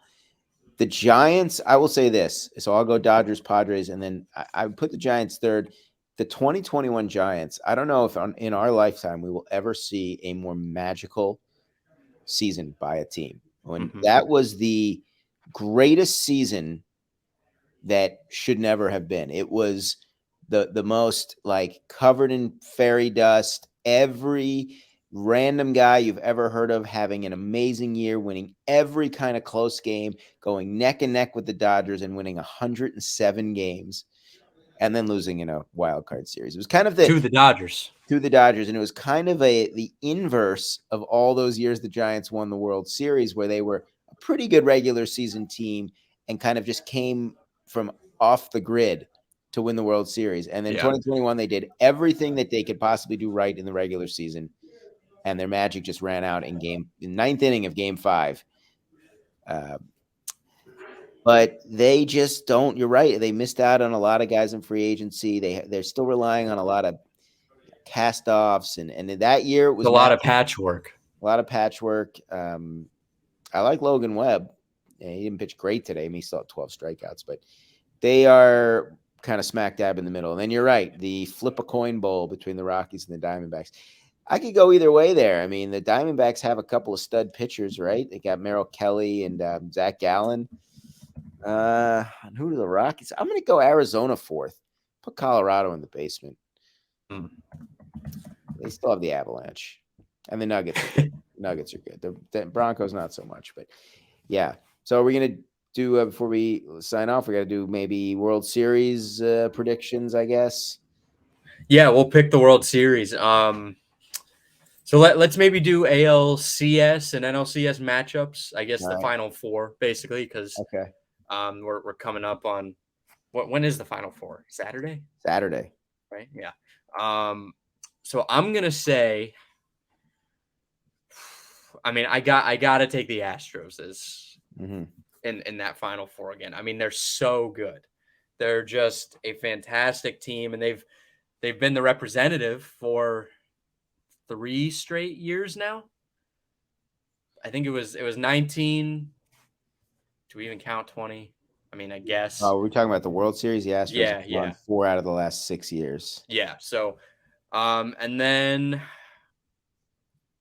The Giants, I will say this. So I'll go Dodgers, Padres, and then I would put the Giants third. The 2021 Giants, I don't know if in our lifetime we will ever see a more magical season by a team. When that was the greatest season that should never have been. It was the most like covered in fairy dust. Every random guy you've ever heard of having an amazing year, winning every kind of close game, going neck and neck with the Dodgers and winning 107 games, and then losing in a wild card series. It was kind of To the Dodgers. To the Dodgers, and it was kind of the inverse of all those years the Giants won the World Series, where they were a pretty good regular season team and kind of just came from off the grid to win the World Series. And then 2021, they did everything that they could possibly do right in the regular season, and their magic just ran out in the ninth inning of Game 5. But they just don't. You're right. They missed out on a lot of guys in free agency. They're still relying on a lot of cast-offs, and that year it was a lot of patchwork. A lot of patchwork. I like Logan Webb. Yeah, he didn't pitch great today. I mean, he still had 12 strikeouts, but they are kind of smack dab in the middle. And then you're right, the flip a coin bowl between the Rockies and the Diamondbacks. I could go either way there. I mean, the Diamondbacks have a couple of stud pitchers, right? They got Merrill Kelly and Zach Gallen. And who do the Rockies? I'm going to go Arizona fourth. Put Colorado in the basement. They still have the Avalanche. And the Nuggets are good. Nuggets are good. The Broncos, not so much. But, yeah. So we're going to do, before we sign off, we got to do maybe World Series predictions, I guess. Yeah, we'll pick the World Series. So let's maybe do ALCS and NLCS matchups. I guess the Final Four, basically, because we're coming up on when is the Final Four? Saturday, right? Yeah. So I'm gonna say, I mean, I gotta take the Astros as in that Final Four again. I mean, they're so good. They're just a fantastic team, and they've been the representative for 3 straight years now. I think it was 19. Do we even count 20? I mean, I guess. Oh, we're talking about the World Series. The Astros have won 4 out of the last 6 years. Yeah. So, and then,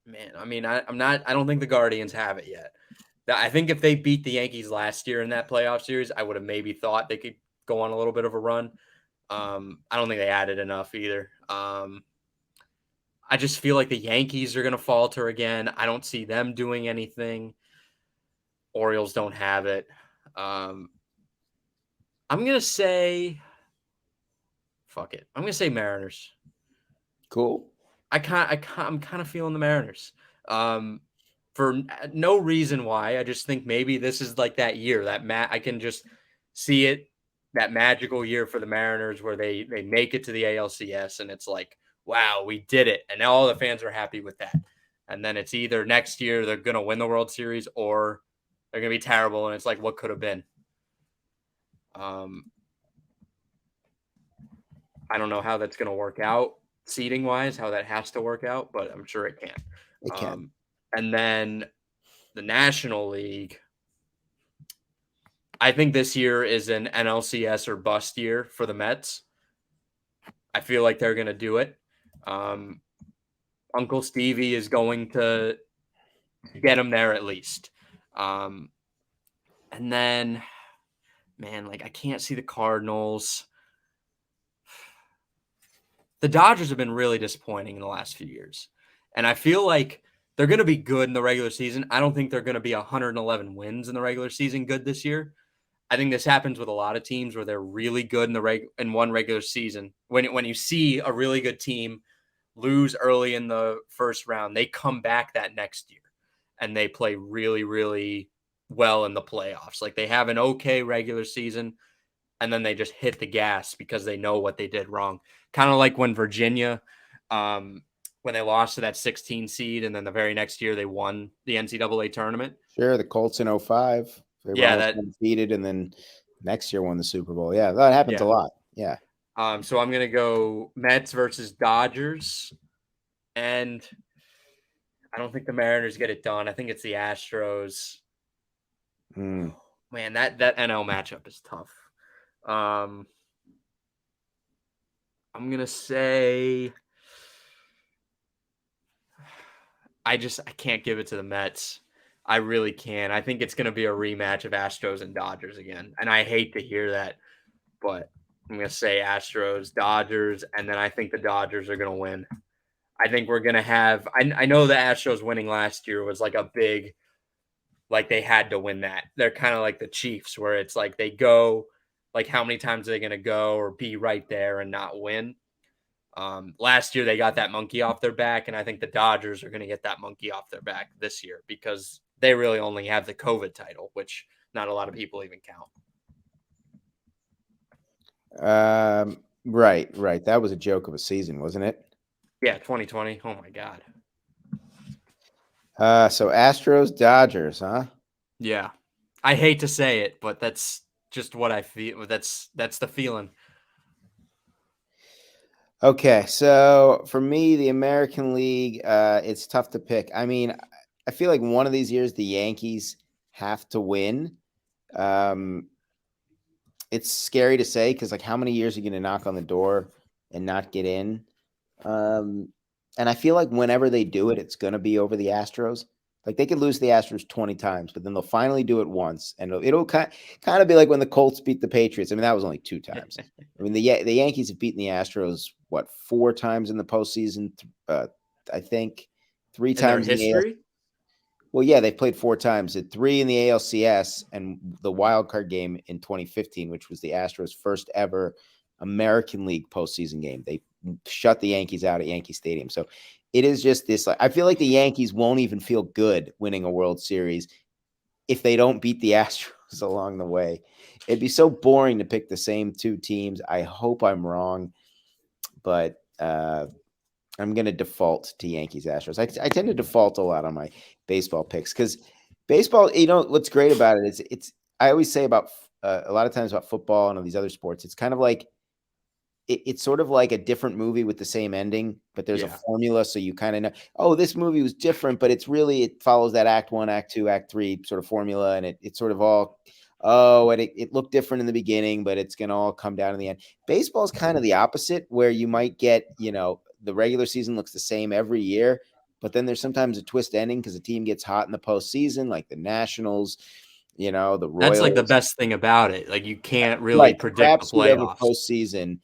man, I mean, I don't think the Guardians have it yet. I think if they beat the Yankees last year in that playoff series, I would have maybe thought they could go on a little bit of a run. I don't think they added enough either. I just feel like the Yankees are going to falter again. I don't see them doing anything. Orioles don't have it. I'm going to say, fuck it. I'm going to say Mariners. Cool. I'm kind of feeling the Mariners. For no reason why. I just think maybe this is like that year that I can just see it, that magical year for the Mariners where they make it to the ALCS and it's like, wow, we did it. And all the fans are happy with that. And then it's either next year they're going to win the World Series or they're going to be terrible. And it's like, what could have been? I don't know how that's going to work out seeding wise, how that has to work out, but I'm sure it can. It can. And then the National League. I think this year is an NLCS or bust year for the Mets. I feel like they're going to do it. Um, Uncle Stevie is going to get him there at least. Um, and then, man, like I can't see the Cardinals. The Dodgers have been really disappointing in the last few years. And I feel like they're going to be good in the regular season. I don't think they're going to be 111 wins in the regular season good this year. I think this happens with a lot of teams where they're really good in in one regular season. When you see a really good team lose early in the first round, they come back that next year and they play really, really well in the playoffs. Like they have an okay regular season and then they just hit the gas because they know what they did wrong. Kind of like when Virginia, when they lost to that 16 seed, and then the very next year they won the NCAA tournament. Sure, the Colts in 05. They were almost undefeated, and then next year won the Super Bowl. Yeah, that happens a lot. Yeah. So I'm going to go Mets versus Dodgers, and I don't think the Mariners get it done. I think it's the Astros. Man, that NL matchup is tough. I'm going to say I can't give it to the Mets. I really can't. I think it's going to be a rematch of Astros and Dodgers again. And I hate to hear that, but I'm going to say Astros, Dodgers, and then I think the Dodgers are going to win. I think we're going to have I know the Astros winning last year was like a big, like they had to win that. They're kind of like the Chiefs where it's like they go, like how many times are they going to go or be right there and not win? Last year they got that monkey off their back, and I think the Dodgers are going to get that monkey off their back this year because they really only have the COVID title, which not a lot of people even count. Right. That was a joke of a season, wasn't it? Yeah, 2020. Oh my God. So Astros, Dodgers, huh? Yeah. I hate to say it, but that's just what I feel. That's the feeling. Okay, so for me, the American League, it's tough to pick. I mean, I feel like one of these years the Yankees have to win. It's scary to say because, like, how many years are you going to knock on the door and not get in? And I feel like whenever they do it, it's going to be over the Astros. Like they could lose the Astros 20 times, but then they'll finally do it once, and it'll kind of be like when the Colts beat the Patriots. I mean, that was only 2 times. I mean, the Yankees have beaten the Astros 4 times in the postseason. I think 3 times in their history. Well, yeah, they played 4 times. 3 in the ALCS and the wild card game in 2015, which was the Astros' first ever American League postseason game. They shut the Yankees out at Yankee Stadium. So it is just this. Like, I feel like the Yankees won't even feel good winning a World Series if they don't beat the Astros along the way. It'd be so boring to pick the same 2 teams. I hope I'm wrong, but I'm going to default to Yankees Astros. I tend to default a lot on my baseball picks because baseball, you know, what's great about it is I always say about a lot of times about football and all these other sports, it's kind of like, it's sort of like a different movie with the same ending, but there's a formula. So you kind of know, oh, this movie was different, but it follows that act 1, act 2, act 3 sort of formula. And it's sort of all, and it looked different in the beginning, but it's going to all come down in the end. Baseball is kind of the opposite, where you might get, you know, the regular season looks the same every year, but then there's sometimes a twist ending because the team gets hot in the postseason, like the Nationals, you know, the Royals. That's like the best thing about it. Like you can't really predict the playoffs. Postseason.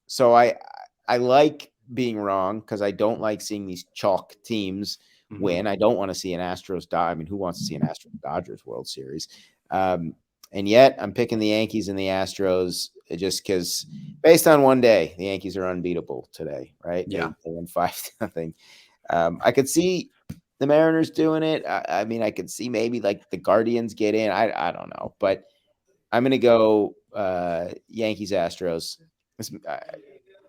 So I like being wrong because I don't like seeing these chalk teams win. I don't want to see an Astros. I mean, who wants to see an Astros Dodgers World Series? And yet I'm picking the Yankees and the Astros just because, based on one day, the Yankees are unbeatable today, right? Yeah, they won 5-0. I could see the Mariners doing it. I mean, I could see maybe like the Guardians get in. I don't know, but I'm going to go Yankees Astros.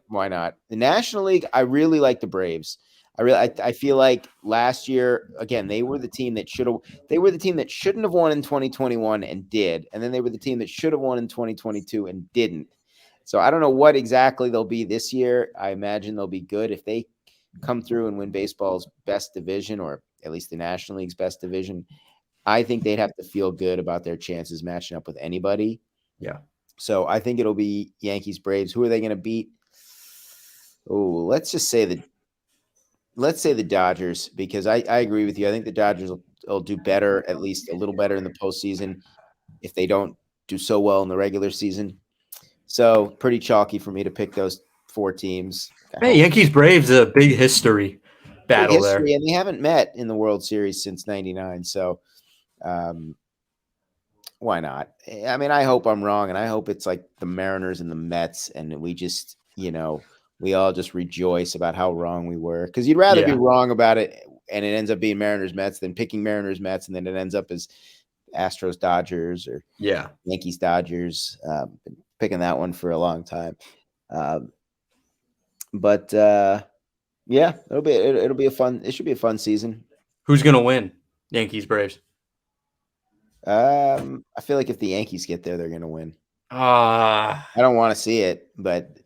Why not? The National League, I really like the Braves. I feel like last year, again, they were the team that shouldn't have won in 2021 and did, and then they were the team that should have won in 2022 and didn't. So I don't know what exactly they'll be this year. I imagine they'll be good if they come through and win baseball's best division, or at least the National League's best division. I think they'd have to feel good about their chances matching up with anybody. Yeah. So I think it'll be Yankees Braves. Who are they going to beat? Oh, let's say the Dodgers, because I agree with you. I think the Dodgers will do better, at least a little better in the postseason if they don't do so well in the regular season. So pretty chalky for me to pick those four teams. I Hey, hope Yankees Braves a big history big battle there. history, and they haven't met in the World Series since '99. So um, why not? I mean, I hope I'm wrong, and I hope it's like the Mariners and the Mets, and we just, we all just rejoice about how wrong we were. Because you'd rather be Yeah. wrong about it, and it ends up being Mariners Mets than picking Mariners Mets, and then it ends up as Astros Dodgers or Yeah. Yankees Dodgers. Been picking that one for a long time, um, but yeah, it'll be a fun. It should be a fun season. Who's gonna win? Yankees Braves. I feel like if the Yankees get there, they're gonna win. Ah. I don't want to see it, but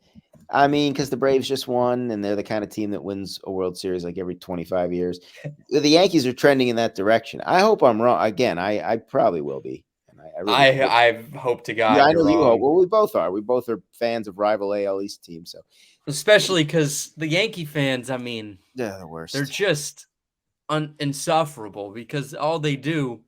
I mean, because the Braves just won, and they're the kind of team that wins a World Series like every 25 years. The Yankees are trending in that direction. I hope I'm wrong. Again, I probably will be, and I really hope. I hope to Yeah, God I you're know you hope. wrong. Well, we both are. We both are fans of rival AL East teams, so Especially because the Yankee fans, I mean, they're the they're worst. just insufferable because all they do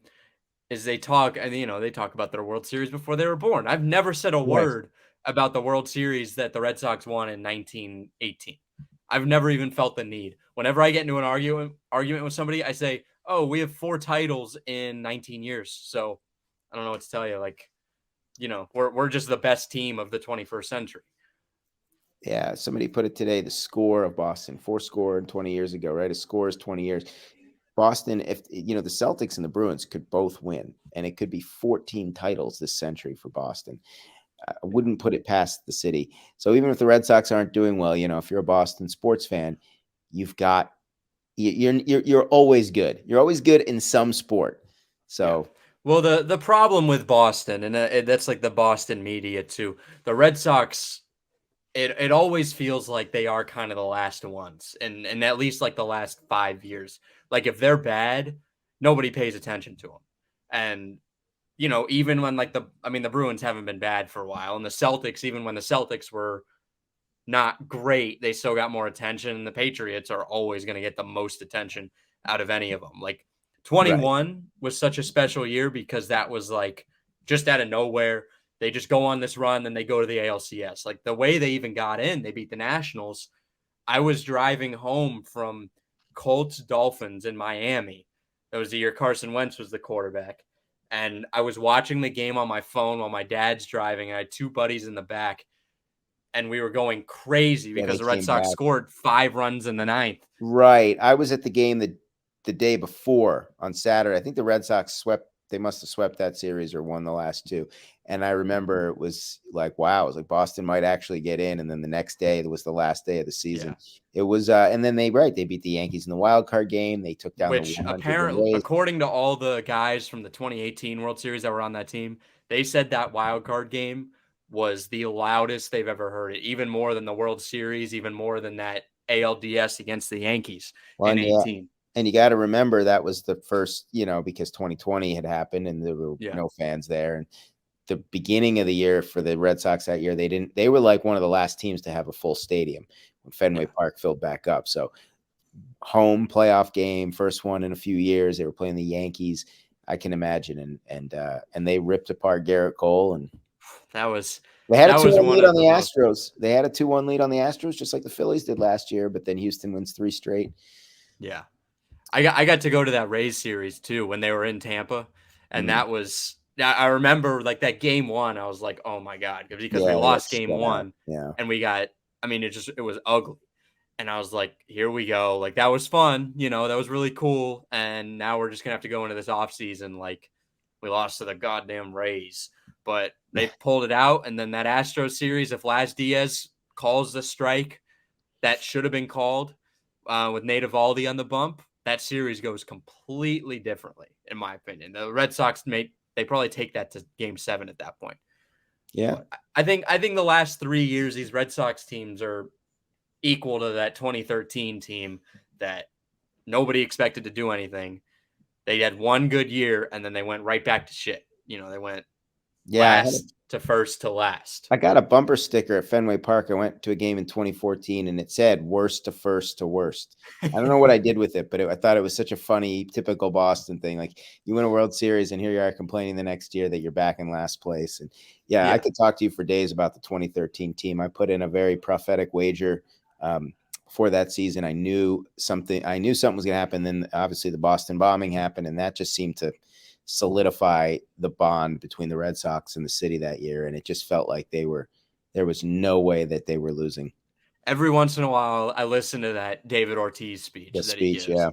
is they talk and they talk about their World Series before they were born. I've never said a Right. word about the World Series that the Red Sox won in 1918. I've never even felt the need. Whenever I get into an argument with somebody, I say, "Oh, we have 4 titles in 19 years." So, I don't know what to tell you. Like, we're just the best team of the 21st century. Yeah, somebody put it today. The score of Boston, four score 20 years ago, right? A score is 20 years. Boston, if the Celtics and the Bruins could both win, and it could be 14 titles this century for Boston. I wouldn't put it past the city. So even if the Red Sox aren't doing well, if you're a Boston sports fan, you've got you're always good. You're always good in some sport. Yeah. So Well, the problem with Boston, and that's like the Boston media too. The Red Sox, it always feels like they are kind of the last ones, and at least like the last 5 years. Like if they're bad, nobody pays attention to them, and even when the Bruins haven't been bad for a while, and the Celtics, even when the Celtics were not great, they still got more attention. And the Patriots are always going to get the most attention out of any of them. Like right. 21 was such a special year because that was like just out of nowhere. They just go on this run, then they go to the ALCS. Like the way they even got in, they beat the Nationals. I was driving home from Colts Dolphins in Miami. That was the year Carson Wentz was the quarterback. And I was watching the game on my phone while my dad's driving. I had two buddies in the back, and we were going crazy Yeah, they because the Red came Sox back. scored 5 runs in the ninth. Right. I was at the game the day before on Saturday. I think the Red Sox swept. They must have swept that series or won the last two. And I remember it was like, wow, it was like Boston might actually get in. And then the next day, it was the last day of the Yeah. season. It was, and then they beat the Yankees in the wild card game. They took down the Which 100 win apparently, Rays. according to all the guys from the 2018 World Series that were on that team, they said that wild card game was the loudest they've ever heard it, even more than the World Series, even more than that ALDS against the Yankees Well, in yeah. 18. And you got to remember that was the first, because 2020 had happened and there were Yeah. no fans there. And the beginning of the year for the Red Sox that year, they were like one of the last teams to have a full stadium when Fenway Yeah. Park filled back up. So home playoff game, first one in a few years. They were playing the Yankees. I can imagine, and they ripped apart Garrett Cole, and That was they had a that was 2-1 one lead on of the the most. Astros. They had a 2-1 lead on the Astros, just like the Phillies did last year. But then Houston wins 3 straight. Yeah. I got to go to that Rays series too when they were in Tampa, and Mm. that was I remember like that game one. I was like, oh my god, because we Yeah, they got lost game spun out. one, Yeah, and we got. I mean, it was ugly, and I was like, here we go. Like that was fun, that was really cool, and now we're just gonna have to go into this off season like we lost to the goddamn Rays, but they pulled it out, and then that Astros series, if Laz Diaz calls the strike that should have been called with Nate Eovaldi on the bump, that series goes completely differently, in my opinion. The Red Sox they probably take that to Game 7 at that point. yeah, But I think the last 3 years, these Red Sox teams are equal to that 2013 team that nobody expected to do anything. They had one good year, and then they went right back to shit. You know, they went Yeah, last to first to last. I got a bumper sticker at Fenway Park. I went to a game in 2014, and it said "worst to first to worst." I don't know what I did with it, but I thought it was such a funny, typical Boston thing. Like, you win a World Series, and here you are complaining the next year that you're back in last place. And yeah, I could talk to you for days about the 2013 team. I put in a very prophetic wager for that season. I knew something was going to happen. Then obviously the Boston bombing happened, and that just seemed to solidify the bond between the Red Sox and the city that year. And it just felt like there was no way that they were losing. Every once in a while, I listen to that David Ortiz speech he gives. Yeah.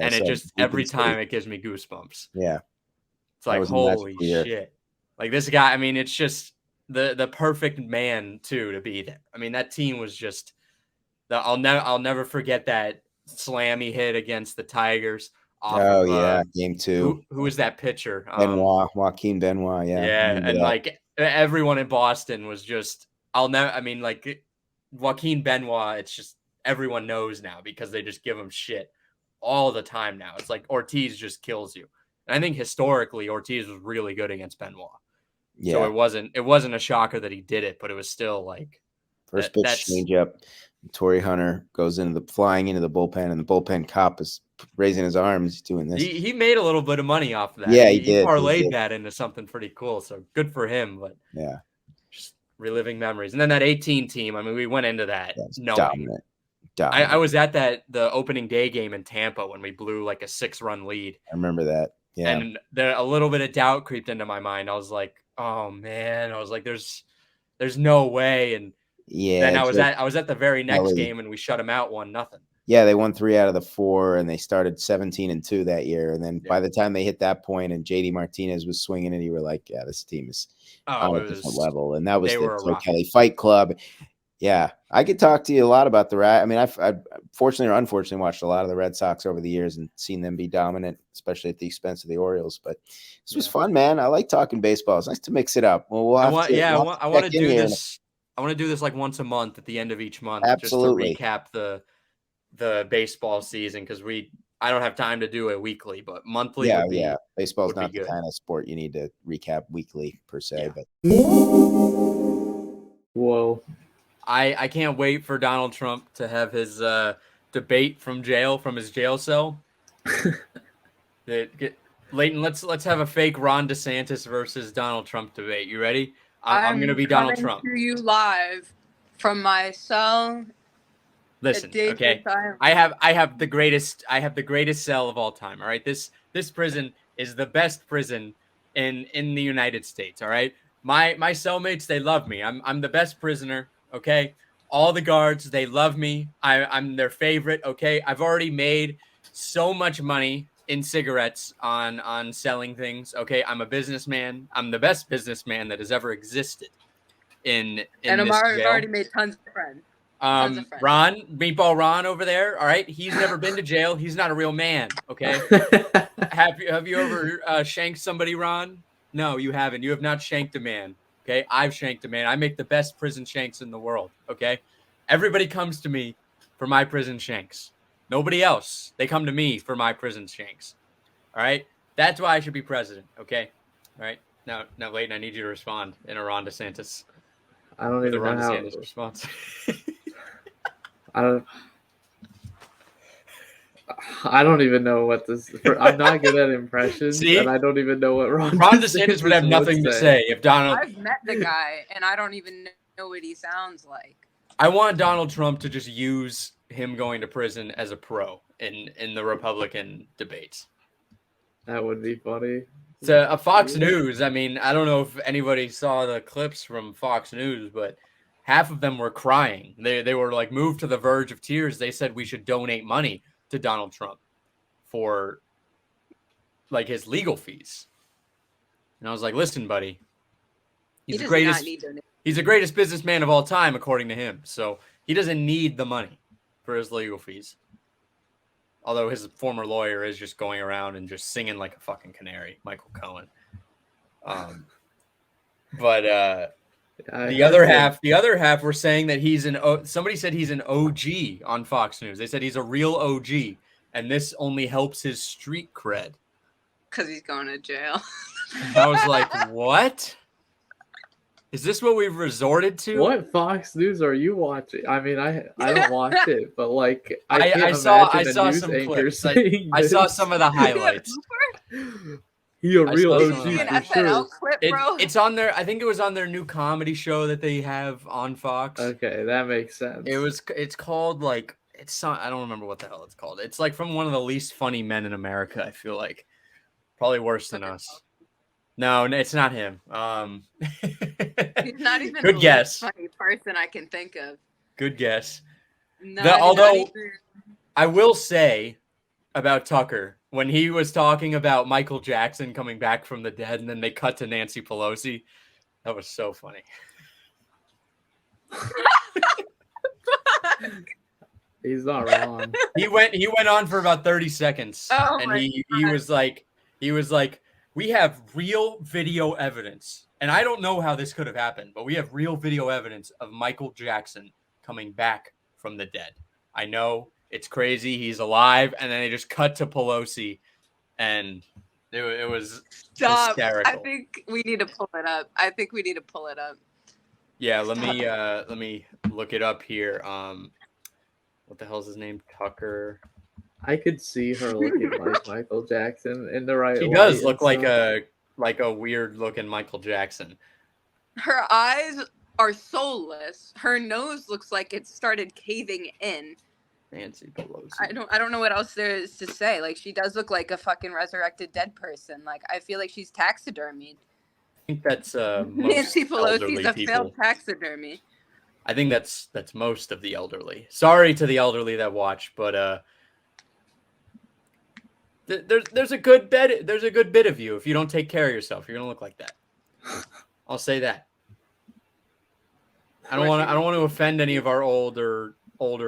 And it just, every time it gives me goosebumps. Yeah. It's like, holy shit. Like, this guy, I mean, it's just the perfect man, too, to be there. I mean, that team was just, I'll never forget that slam he hit against the Tigers. Game 2. Who was that pitcher? Joaquin Benoit. Yeah, and like everyone in Boston was just, like Joaquin Benoit, it's just everyone knows now because they just give him shit all the time now. It's like Ortiz just kills you. And I think historically Ortiz was really good against Benoit. Yeah. So it wasn't a shocker that he did it, but it was still like first pitch changeup. Torrey Hunter goes flying into the bullpen, and the bullpen cop is raising his arms, doing this. He made a little bit of money off of that. Yeah, he parlayed that into something pretty cool. So good for him. But yeah, just reliving memories. And then that 18 team. I mean, we went into that dominant. I was at the opening day game in Tampa when we blew like a 6-run lead. I remember that. Yeah, and a little bit of doubt creeped into my mind. I was like, oh man, I was like, there's no way. And then I was at the very next game, and we shut them out 1-0. Yeah, they won 3 out of the 4, and they started 17-2 that year. And then by the time they hit that point, and JD Martinez was swinging it, you were like, yeah, this team is on a different level. And that was the Kelly Fight Club. Yeah, I could talk to you a lot about I mean, I've fortunately or unfortunately watched a lot of the Red Sox over the years and seen them be dominant, especially at the expense of the Orioles. But this was fun, man. I like talking baseball. It's nice to mix it up. Well, I want to do this. I want to do this like once a month at the end of each month, Absolutely. just to recap the baseball season, because I don't have time to do it weekly, but monthly. Yeah. Baseball's not the kind of sport you need to recap weekly per se. Yeah. But whoa. I can't wait for Donald Trump to have his debate from his jail cell. Leighton, let's have a fake Ron DeSantis versus Donald Trump debate. You ready? I'm going to be Donald Trump. To you live from my cell. Listen, okay. I have the greatest cell of all time. All right. This prison is the best prison in the United States. All right. My cellmates, they love me. I'm the best prisoner. Okay. All the guards, they love me. I'm their favorite. Okay. I've already made so much money in cigarettes on selling things. Okay. I'm a businessman. I'm the best businessman that has ever existed in and I've already made tons of friends. Ron, Meatball Ron over there. All right. He's never been to jail. He's not a real man. Okay. Have you ever shanked somebody, Ron? No, you haven't. You have not shanked a man. Okay. I've shanked a man. I make the best prison shanks in the world. Okay. Everybody comes to me for my prison shanks. Nobody else. They come to me for my prison shanks. All right. That's why I should be president. Okay. All right. Now, Leighton, I need you to respond in a Ron DeSantis. I don't even know how. DeSantis response. I don't even know what this. I'm not good at impressions, and I don't even know what Ron DeSantis would have nothing to say if Donald. I've met the guy, and I don't even know what he sounds like. I want Donald Trump to just use him going to prison as a pro in the Republican debates. That would be funny. To a Fox News, I mean, I don't know if anybody saw the clips from Fox News, but half of them were crying. They were like moved to the verge of tears. They said we should donate money to Donald Trump for like his legal fees. And I was like, listen, buddy, he's the greatest businessman of all time, according to him. So he doesn't need the money for his legal fees. Although his former lawyer is just going around and just singing like a fucking canary, Michael Cohen. But the other half were saying that somebody said he's an OG on Fox News. They said he's a real OG, and this only helps his street cred. Because he's going to jail. I was like, what? Is this what we've resorted to? What Fox News are you watching? I mean, I don't watch it, but like I saw some clips. I saw some of the highlights. He a real OG See an for sure. SNL clip, bro? It's on their. I think it was on their new comedy show that they have on Fox. Okay, that makes sense. It's called like I don't remember what the hell it's called. It's like from one of the least funny men in America. I feel like probably worse than us. No, it's not him. He's not even good the guess. least funny person I can think of. Good guess. Although I will say about Tucker, when he was talking about Michael Jackson coming back from the dead and then they cut to Nancy Pelosi, that was so funny. He's not wrong. He went on for about 30 seconds. Oh and my he God. was like, we have real video evidence. And I don't know how this could have happened, but we have real video evidence of Michael Jackson coming back from the dead. I know it's crazy. He's alive. And then they just cut to Pelosi and it was hysterical. I think we need to pull it up. Yeah, let me look it up here. What the hell's his name? Tucker. I could see her looking like Michael Jackson in the right way. She does look like a weird looking Michael Jackson. Her eyes are soulless. Her nose looks like it started caving in. Nancy Pelosi. I don't know what else there is to say. Like, she does look like a fucking resurrected dead person. Like, I feel like she's taxidermied. I think that's most Nancy Pelosi's a people. failed taxidermy. I think that's most of the elderly. Sorry to the elderly that watch, but there's a good bit of you. If you don't take care of yourself, you're gonna look like that. I'll say that. I don't want to offend any of our older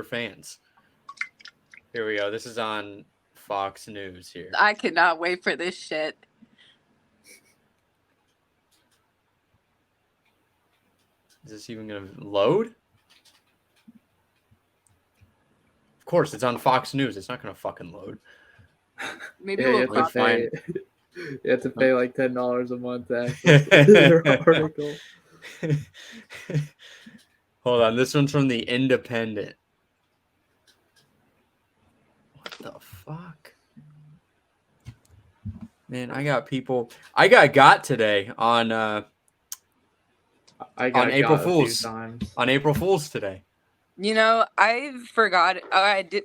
fans. Here we go. This is on Fox News here. I cannot wait for this shit. Is this even going to load? Of course, it's on Fox News. It's not going to fucking load. Maybe Yeah, we'll you have to pay like $10 a month to access their article. Hold on. This one's from the Independent. What the fuck? Man, I got today on April Fool's. On April Fool's today. You know, I forgot.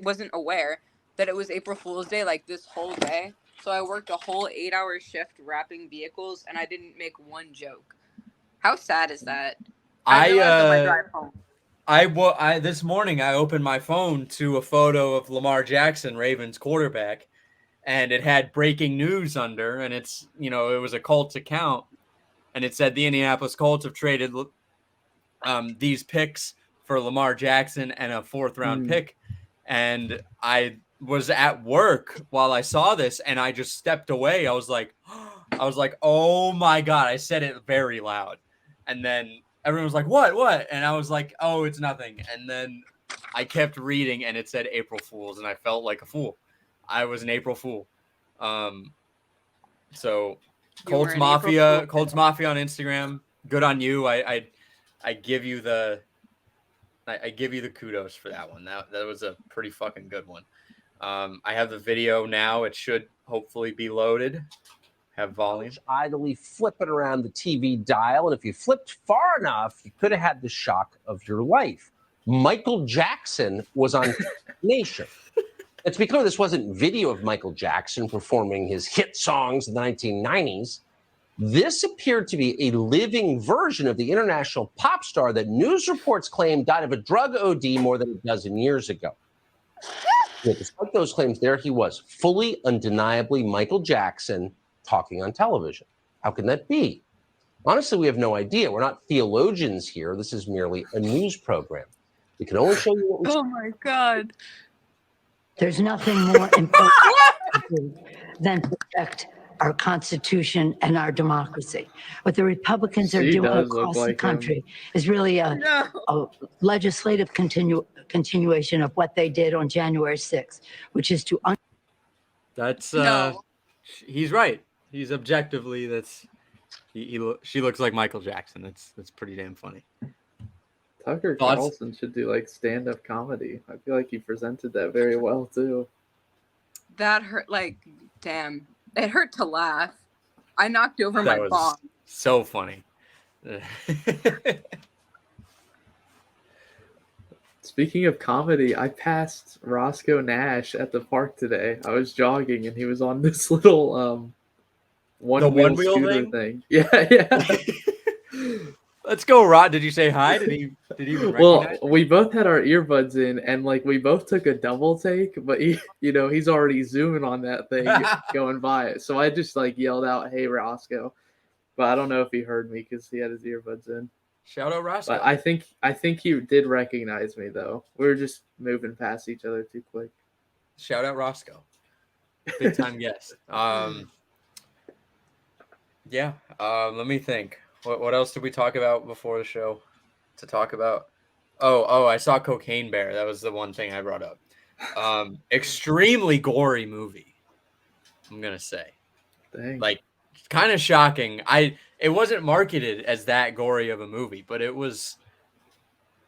Wasn't aware that it was April Fool's Day like this whole day. So I worked a whole 8-hour shift wrapping vehicles, and I didn't make one joke. How sad is that? I realized on my drive home. This morning I opened my phone to a photo of Lamar Jackson, Ravens quarterback, and it had breaking news under, and it was a Colts account, and it said the Indianapolis Colts have traded these picks for Lamar Jackson and a 4th-round pick, and I was at work while I saw this, and I just stepped away. I was like, oh my God! I said it very loud, and then everyone was like, what? And I was like, oh, it's nothing. And then I kept reading, and it said April Fool's, and I felt like a fool. I was an April Fool. So Colts Mafia on Instagram. Good on you. I give you the kudos for that one. That was a pretty fucking good one. I have the video now. It should hopefully be loaded. Have volume. Idly flipping around the TV dial, and if you flipped far enough, you could have had the shock of your life. Michael Jackson was on Nation. It's because this wasn't video of Michael Jackson performing his hit songs in the 1990s. This appeared to be a living version of the international pop star that news reports claim died of a drug OD more than a dozen years ago. Yet despite those claims, there he was, fully, undeniably Michael Jackson, talking on television. How can that be? Honestly, we have no idea. We're not theologians here. This is merely a news program. We can only show you what we Oh my God. There's nothing more important than protect our Constitution and our democracy. What the Republicans are doing across the country is really a legislative continuation of what they did on January 6th, which is to... That's... He's right. He's objectively she looks like Michael Jackson. That's pretty damn funny. Tucker Carlson should do like stand-up comedy. I feel like he presented that very well too. That hurt. Like, damn, it hurt to laugh. I knocked over my bomb. So funny. Speaking of comedy, I passed Roscoe Nash at the park today. I was jogging and he was on this little one-wheel scooter thing. Yeah. Let's go, Rod. Did you say hi? Did he even recognize Well, we both had our earbuds in and like we both took a double take, but he's already zooming on that thing going by it. So I just like yelled out, "Hey, Roscoe." But I don't know if he heard me because he had his earbuds in. Shout out Roscoe. But I think he did recognize me though. We were just moving past each other too quick. Shout out Roscoe. Big time guest. Yeah. Let me think. What else did we talk about before the show? To talk about? Oh, I saw Cocaine Bear. That was the one thing I brought up. Extremely gory movie, I'm gonna say. Dang. Like, kind of shocking. It wasn't marketed as that gory of a movie, but it was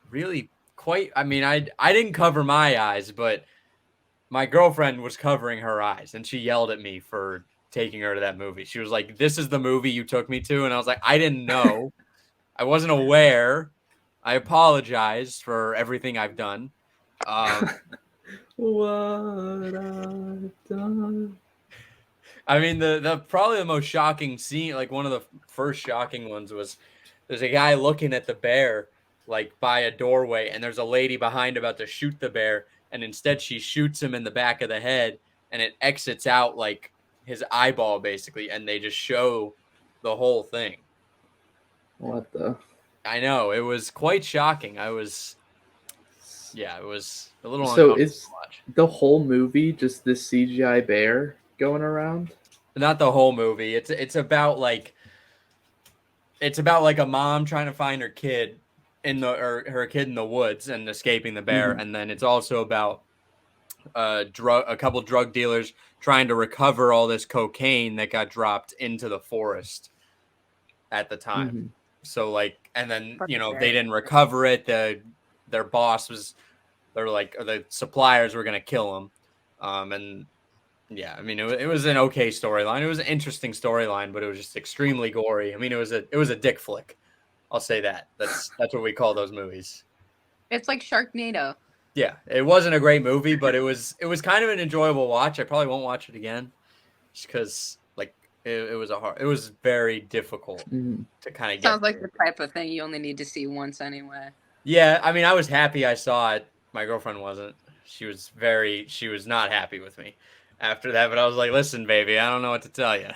really quite. I mean, I didn't cover my eyes, but my girlfriend was covering her eyes, and she yelled at me for taking her to that movie. She was like, "This is the movie you took me to," and I was like, "I didn't know. I wasn't aware. I apologize for everything I've done." What I've done. I mean, the probably the most shocking scene, like one of the first shocking ones, was there's a guy looking at the bear like by a doorway, and there's a lady behind about to shoot the bear, and instead she shoots him in the back of the head, and it exits out like his eyeball basically, and they just show the whole thing. What the? I know, it was quite shocking. It was a little So uncomfortable is to watch. the whole movie just this CGI bear going around? Not the whole movie. It's about like a mom trying to find her kid her kid in the woods and escaping the bear, and then it's also about a couple drug dealers trying to recover all this cocaine that got dropped into the forest at the time. So like, and then they didn't recover it. Their boss the suppliers were gonna kill him, and yeah, I mean it was an okay storyline. It was an interesting storyline, but it was just extremely gory. I mean it was a dick flick. I'll say that. That's what we call those movies. It's like Sharknado. Yeah, it wasn't a great movie, but it was kind of an enjoyable watch. I probably won't watch it again, just because like it was very difficult to kind of get. Sounds like the type of thing you only need to see once anyway. Yeah, I mean, I was happy I saw it. My girlfriend wasn't. She was not happy with me after that. But I was like, listen, baby, I don't know what to tell you.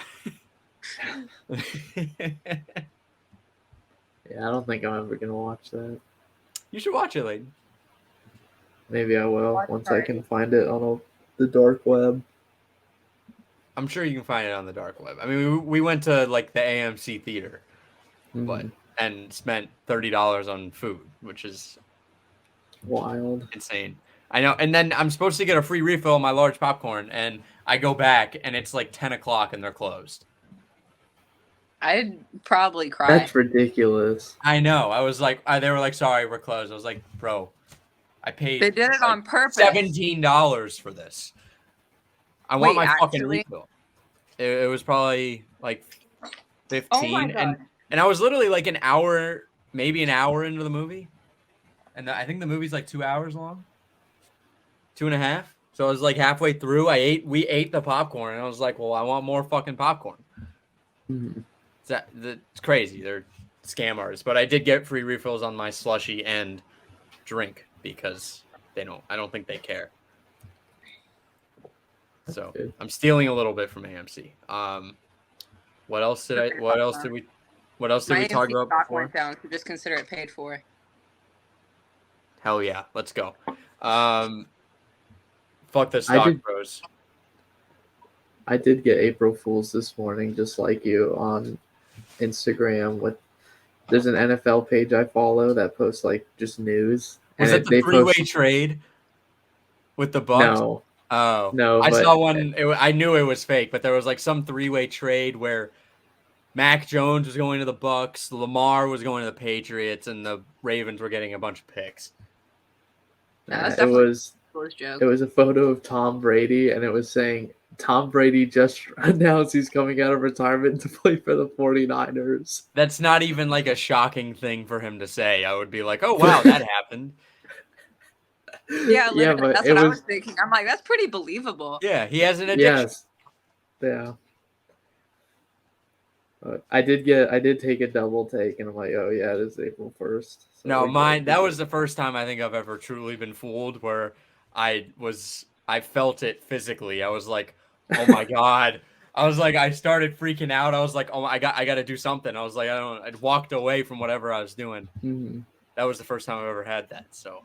Yeah, I don't think I'm ever gonna watch that. You should watch it, Layden. Maybe I will once I can find it on the dark web. I'm sure you can find it on the dark web. I mean, we went to like the AMC theater, and spent $30 on food, which is wild, insane. I know. And then I'm supposed to get a free refill on my large popcorn, and I go back, and it's like 10 o'clock, and they're closed. I'd probably cry. That's ridiculous. I know. I was like, they were like, sorry, we're closed. I was like, bro, I paid. They did it on purpose. $17 for this. I want my fucking refill. It was probably like 15. Oh my God. And I was literally like maybe an hour into the movie. And I think the movie's like 2 hours long. 2.5. So I was like halfway through. We ate the popcorn, and I was like, well, I want more fucking popcorn. It's crazy. They're scam artists. But I did get free refills on my slushie and drink because I don't think they care. So I'm stealing a little bit from AMC. What else did we talk about before? Went down, so just consider it paid for. Hell yeah, let's go. Fuck the stock bros. I did get April Fools this morning, just like you, on Instagram. There's an NFL page I follow that posts like just news. Was it the three-way trade with the Bucks? No, Oh No, I but saw one. I knew it was fake, but there was like some 3-way trade where Mac Jones was going to the Bucks, Lamar was going to the Patriots, and the Ravens were getting a bunch of picks. That's it was joke. it was a photo of Tom Brady, and it was saying Tom Brady just announced he's coming out of retirement to play for the 49ers. That's not even like a shocking thing for him to say. I would be like, oh wow, that happened. Yeah, literally, Yeah, but that's what I was thinking. I'm like, that's pretty believable. Yeah, he has an addiction. Yes. Yeah. I did take a double take, and I'm like, oh yeah, it is April 1st. So No, mine. That was the first time I think I've ever truly been fooled, where I felt it physically. I was like, oh my god. I was like, I started freaking out. I was like, oh, I got to do something. I was like, I walked away from whatever I was doing. Mm-hmm. That was the first time I've ever had that. So,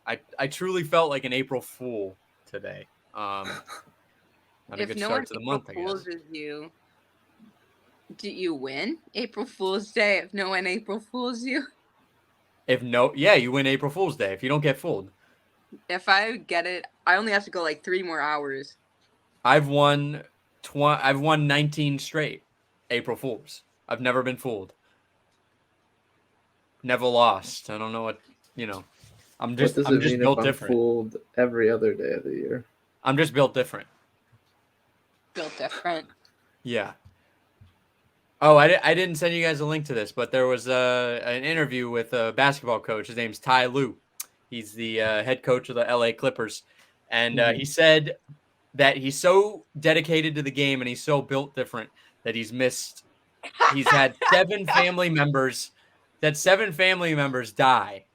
I truly felt like an April Fool today. Not a good start to the month, I guess. You, do you win April Fool's Day if no one April Fools you? You win April Fool's Day if you don't get fooled. If I get it, I only have to go like 3 more hours. I've won 19 straight April Fools. I've never been fooled. Never lost. I don't know what, I'm just built different. Fooled every other day of the year. I'm just built different. Built different. Yeah. Oh, I didn't send you guys a link to this, but there was an interview with a basketball coach. His name's Ty Lue. He's the head coach of the LA Clippers. And he said that he's so dedicated to the game and he's so built different that he's had 7 family members, that 7 family members die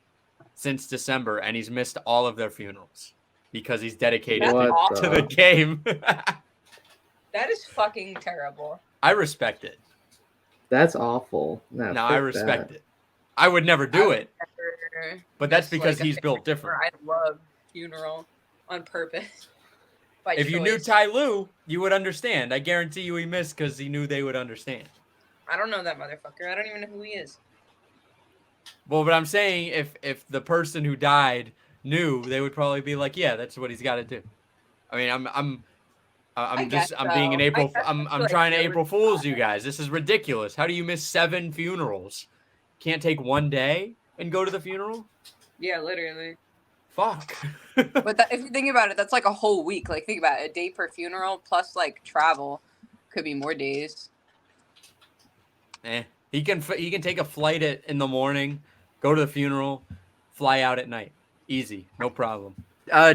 since December, and he's missed all of their funerals because he's dedicated to the game. That is fucking terrible. I respect it. That's awful. No, I respect it. I would never do it. But that's because he's built different. I love funeral on purpose. If you knew Ty Lue, you would understand. I guarantee you he missed because he knew they would understand. I don't know that motherfucker. I don't even know who he is. Well, but I'm saying if the person who died knew, they would probably be like, yeah, that's what he's got to do. I mean, I'm being an April. I'm trying to April Fools you guys. This is ridiculous. How do you miss 7 funerals? Can't take one day and go to the funeral? Yeah, literally. Fuck. But if you think about it, that's like a whole week. Like, think about it. A day per funeral plus like travel could be more days. He can take a flight in the morning, go to the funeral, fly out at night. Easy, no problem.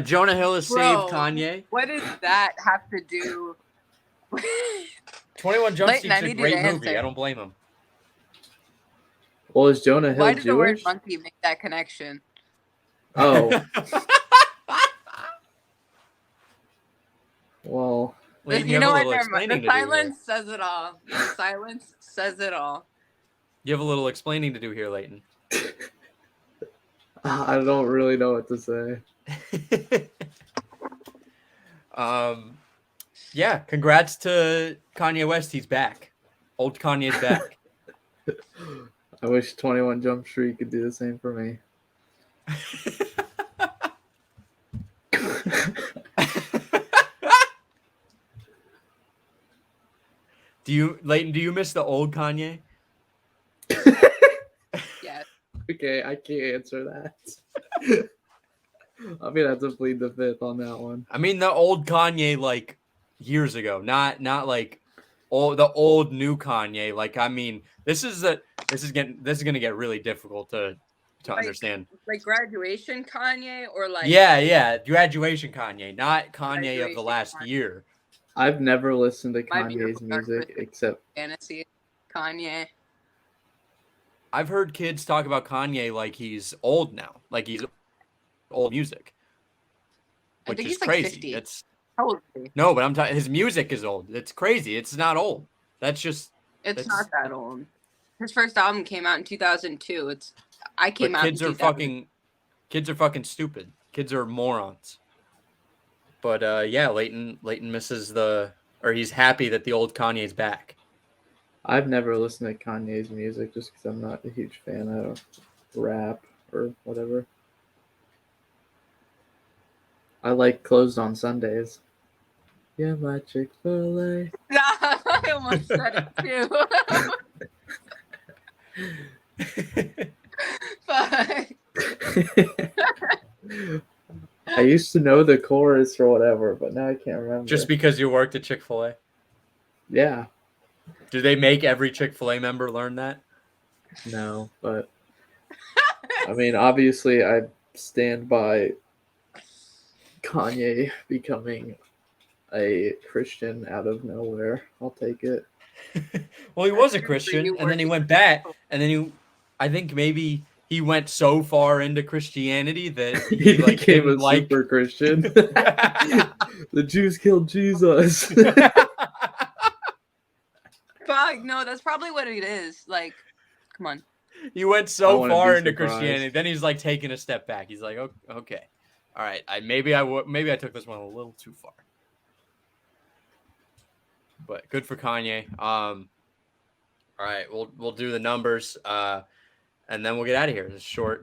Jonah Hill has saved Kanye. What does that have to do? 21 Jump Street's a great movie. I don't blame him. Well, is Jonah Hill Why did Jewish? the word monkey make that connection? Oh. Well, you know what? The silence says it all. The silence says it all. You have a little explaining to do here, Leighton. I don't really know what to say. Yeah, congrats to Kanye West. He's back. Old Kanye's back. I wish 21 Jump Street could do the same for me. Leighton, do you miss the old Kanye? Yes. Okay, I can't answer that. I'm gonna have to plead the fifth on that one. I mean the old Kanye like years ago, not like the old new Kanye. Like, I mean, this is gonna get really difficult to understand. Like graduation Kanye or like graduation Kanye, not Kanye of the last year. I've never listened to Kanye's music except fantasy Kanye. I've heard kids talk about Kanye like he's old now, like he's old music, which is crazy. Like 50. It's how old is he? No, but I'm talking. His music is old. It's crazy. It's not old. It's not that old. His first album came out in 2002. I came out. Kids are fucking stupid. Kids are morons. But yeah, Leighton misses he's happy that the old Kanye's back. I've never listened to Kanye's music just because I'm not a huge fan of rap or whatever. I like closed on Sundays. Yeah, my Chick-fil-A. I almost said it too. Fuck. I used to know the chorus or whatever, but now I can't remember. Just because you worked at Chick-fil-A? Yeah. Do they make every Chick-fil-A member learn that? No, but I mean, obviously, I stand by Kanye becoming a Christian out of nowhere. I'll take it. Well, he was a Christian, and then he went back, and then I think maybe he went so far into Christianity that he like became a super Christian. The Jews killed Jesus. Fuck, no, that's probably what it is. Like, come on. He went so far into Christianity, then he's like taking a step back. He's like, okay, all right, maybe I took this one a little too far, but good for Kanye. All right, we'll do the numbers, and then we'll get out of here. It's a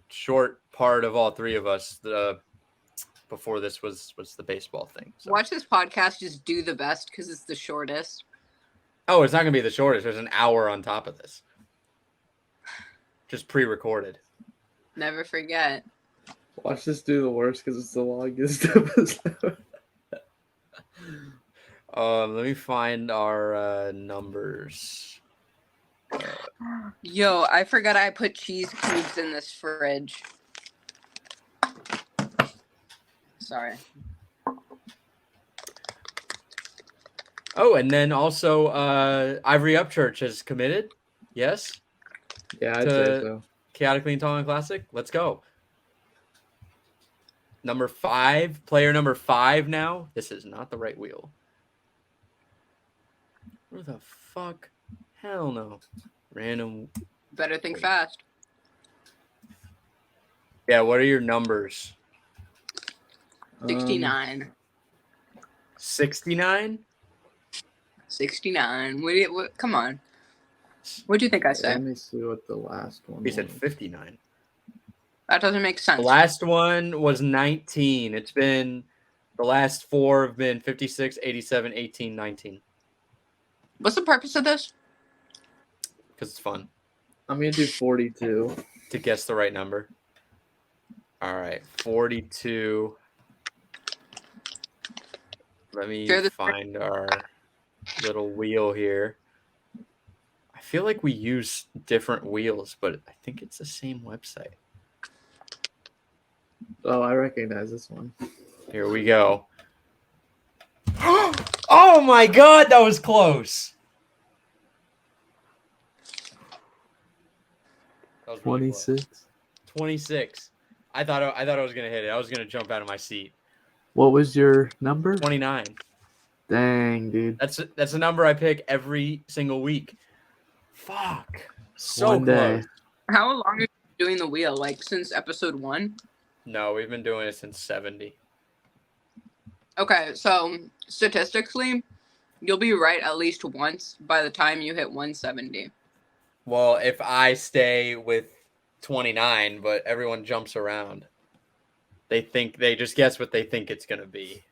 short part of all three of us. Before this was the baseball thing. So. Watch this podcast just do the best because it's the shortest. Oh, it's not gonna be the shortest. There's an hour on top of this. Just pre-recorded. Never forget. Watch this do the worst because it's the longest episode. Let me find our numbers. Yo, I forgot I put cheese cubes in this fridge. Sorry. Oh, and then also Ivory Upchurch has committed. Yes? Yeah, I'd say so. Chaotically Intolerant Classic. Let's go. Number 5. Player number 5 now. This is not the right wheel. Where the fuck? Hell no. Random. Better think fast. Yeah, what are your numbers? 69. 69? 69. What, come on. What do you think I said? Let me see what the last one He was. said 59. That doesn't make sense. The last one was 19. It's been the last 4 have been 56, 87, 18, 19. What's the purpose of this? Because it's fun. I'm going to do 42. To guess the right number. All right, 42. Let me find our little wheel here. I feel like we use different wheels, but I think it's the same website. Oh, I recognize this one. Here we go. Oh my god, that was close. That was really 26. close. 26. I thought I was gonna hit it. I was gonna jump out of my seat. What was your number? 29. Dang, dude. That's a number I pick every single week. Fuck. So One day. close. How long have you been doing the wheel? Like since episode 1? No, we've been doing it since 70. Okay, so statistically, you'll be right at least once by the time you hit 170. Well, if I stay with 29, but everyone jumps around. They just guess what they think it's gonna be.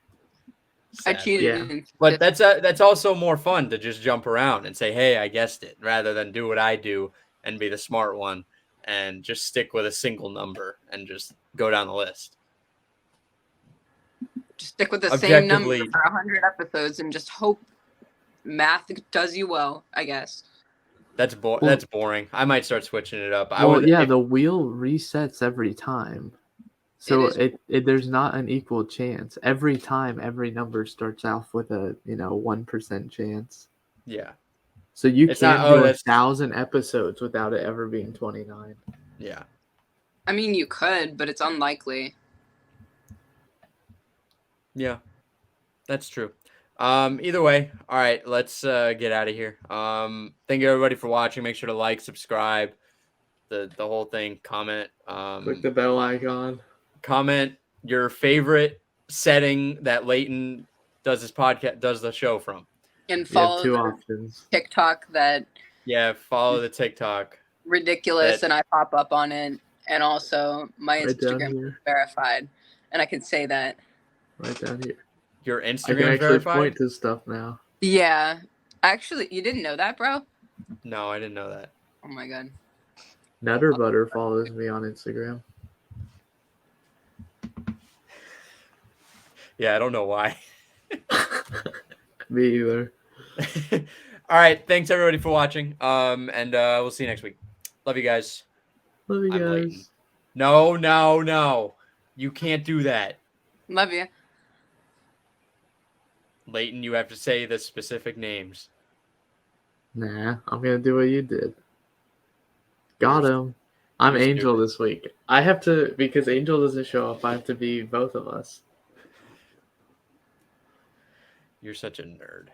I cheated. Yeah. But that's also more fun to just jump around and say, "Hey, I guessed it," rather than do what I do and be the smart one and just stick with a single number and just go down the list. Just stick with the same number for 100 episodes and just hope math does you well, I guess. That's boring. I might start switching it up. The wheel resets every time. So there's not an equal chance. Every time, every number starts off with a 1% chance. Yeah. So you can't do 1,000 episodes without it ever being 29. Yeah. I mean, you could, but it's unlikely. Yeah, that's true. Either way, all right, let's get out of here. Thank you everybody for watching. Make sure to like, subscribe, the whole thing. Comment. Click the bell icon. Comment your favorite setting that Leighton does the show from. And follow two options. TikTok that. Yeah, follow the TikTok. Ridiculous, and I pop up on it, and also my Instagram is verified. and I can say that. Right down here. Your I can Instagram actually verified? point to stuff now. Yeah. Actually, you didn't know that, bro? No, I didn't know that. Oh my god. Nutter Butter follows me on Instagram. Yeah, I don't know why. Me either. All right, thanks everybody for watching. And we'll see you next week. Love you guys. Love you I'm guys. Leighton. No. You can't do that. Love you. Leighton, you have to say the specific names. Nah, I'm gonna do what you did. Got You're- him. I'm you're Angel stupid. this week. I have to, because Angel doesn't show up, I have to be both of us. You're such a nerd.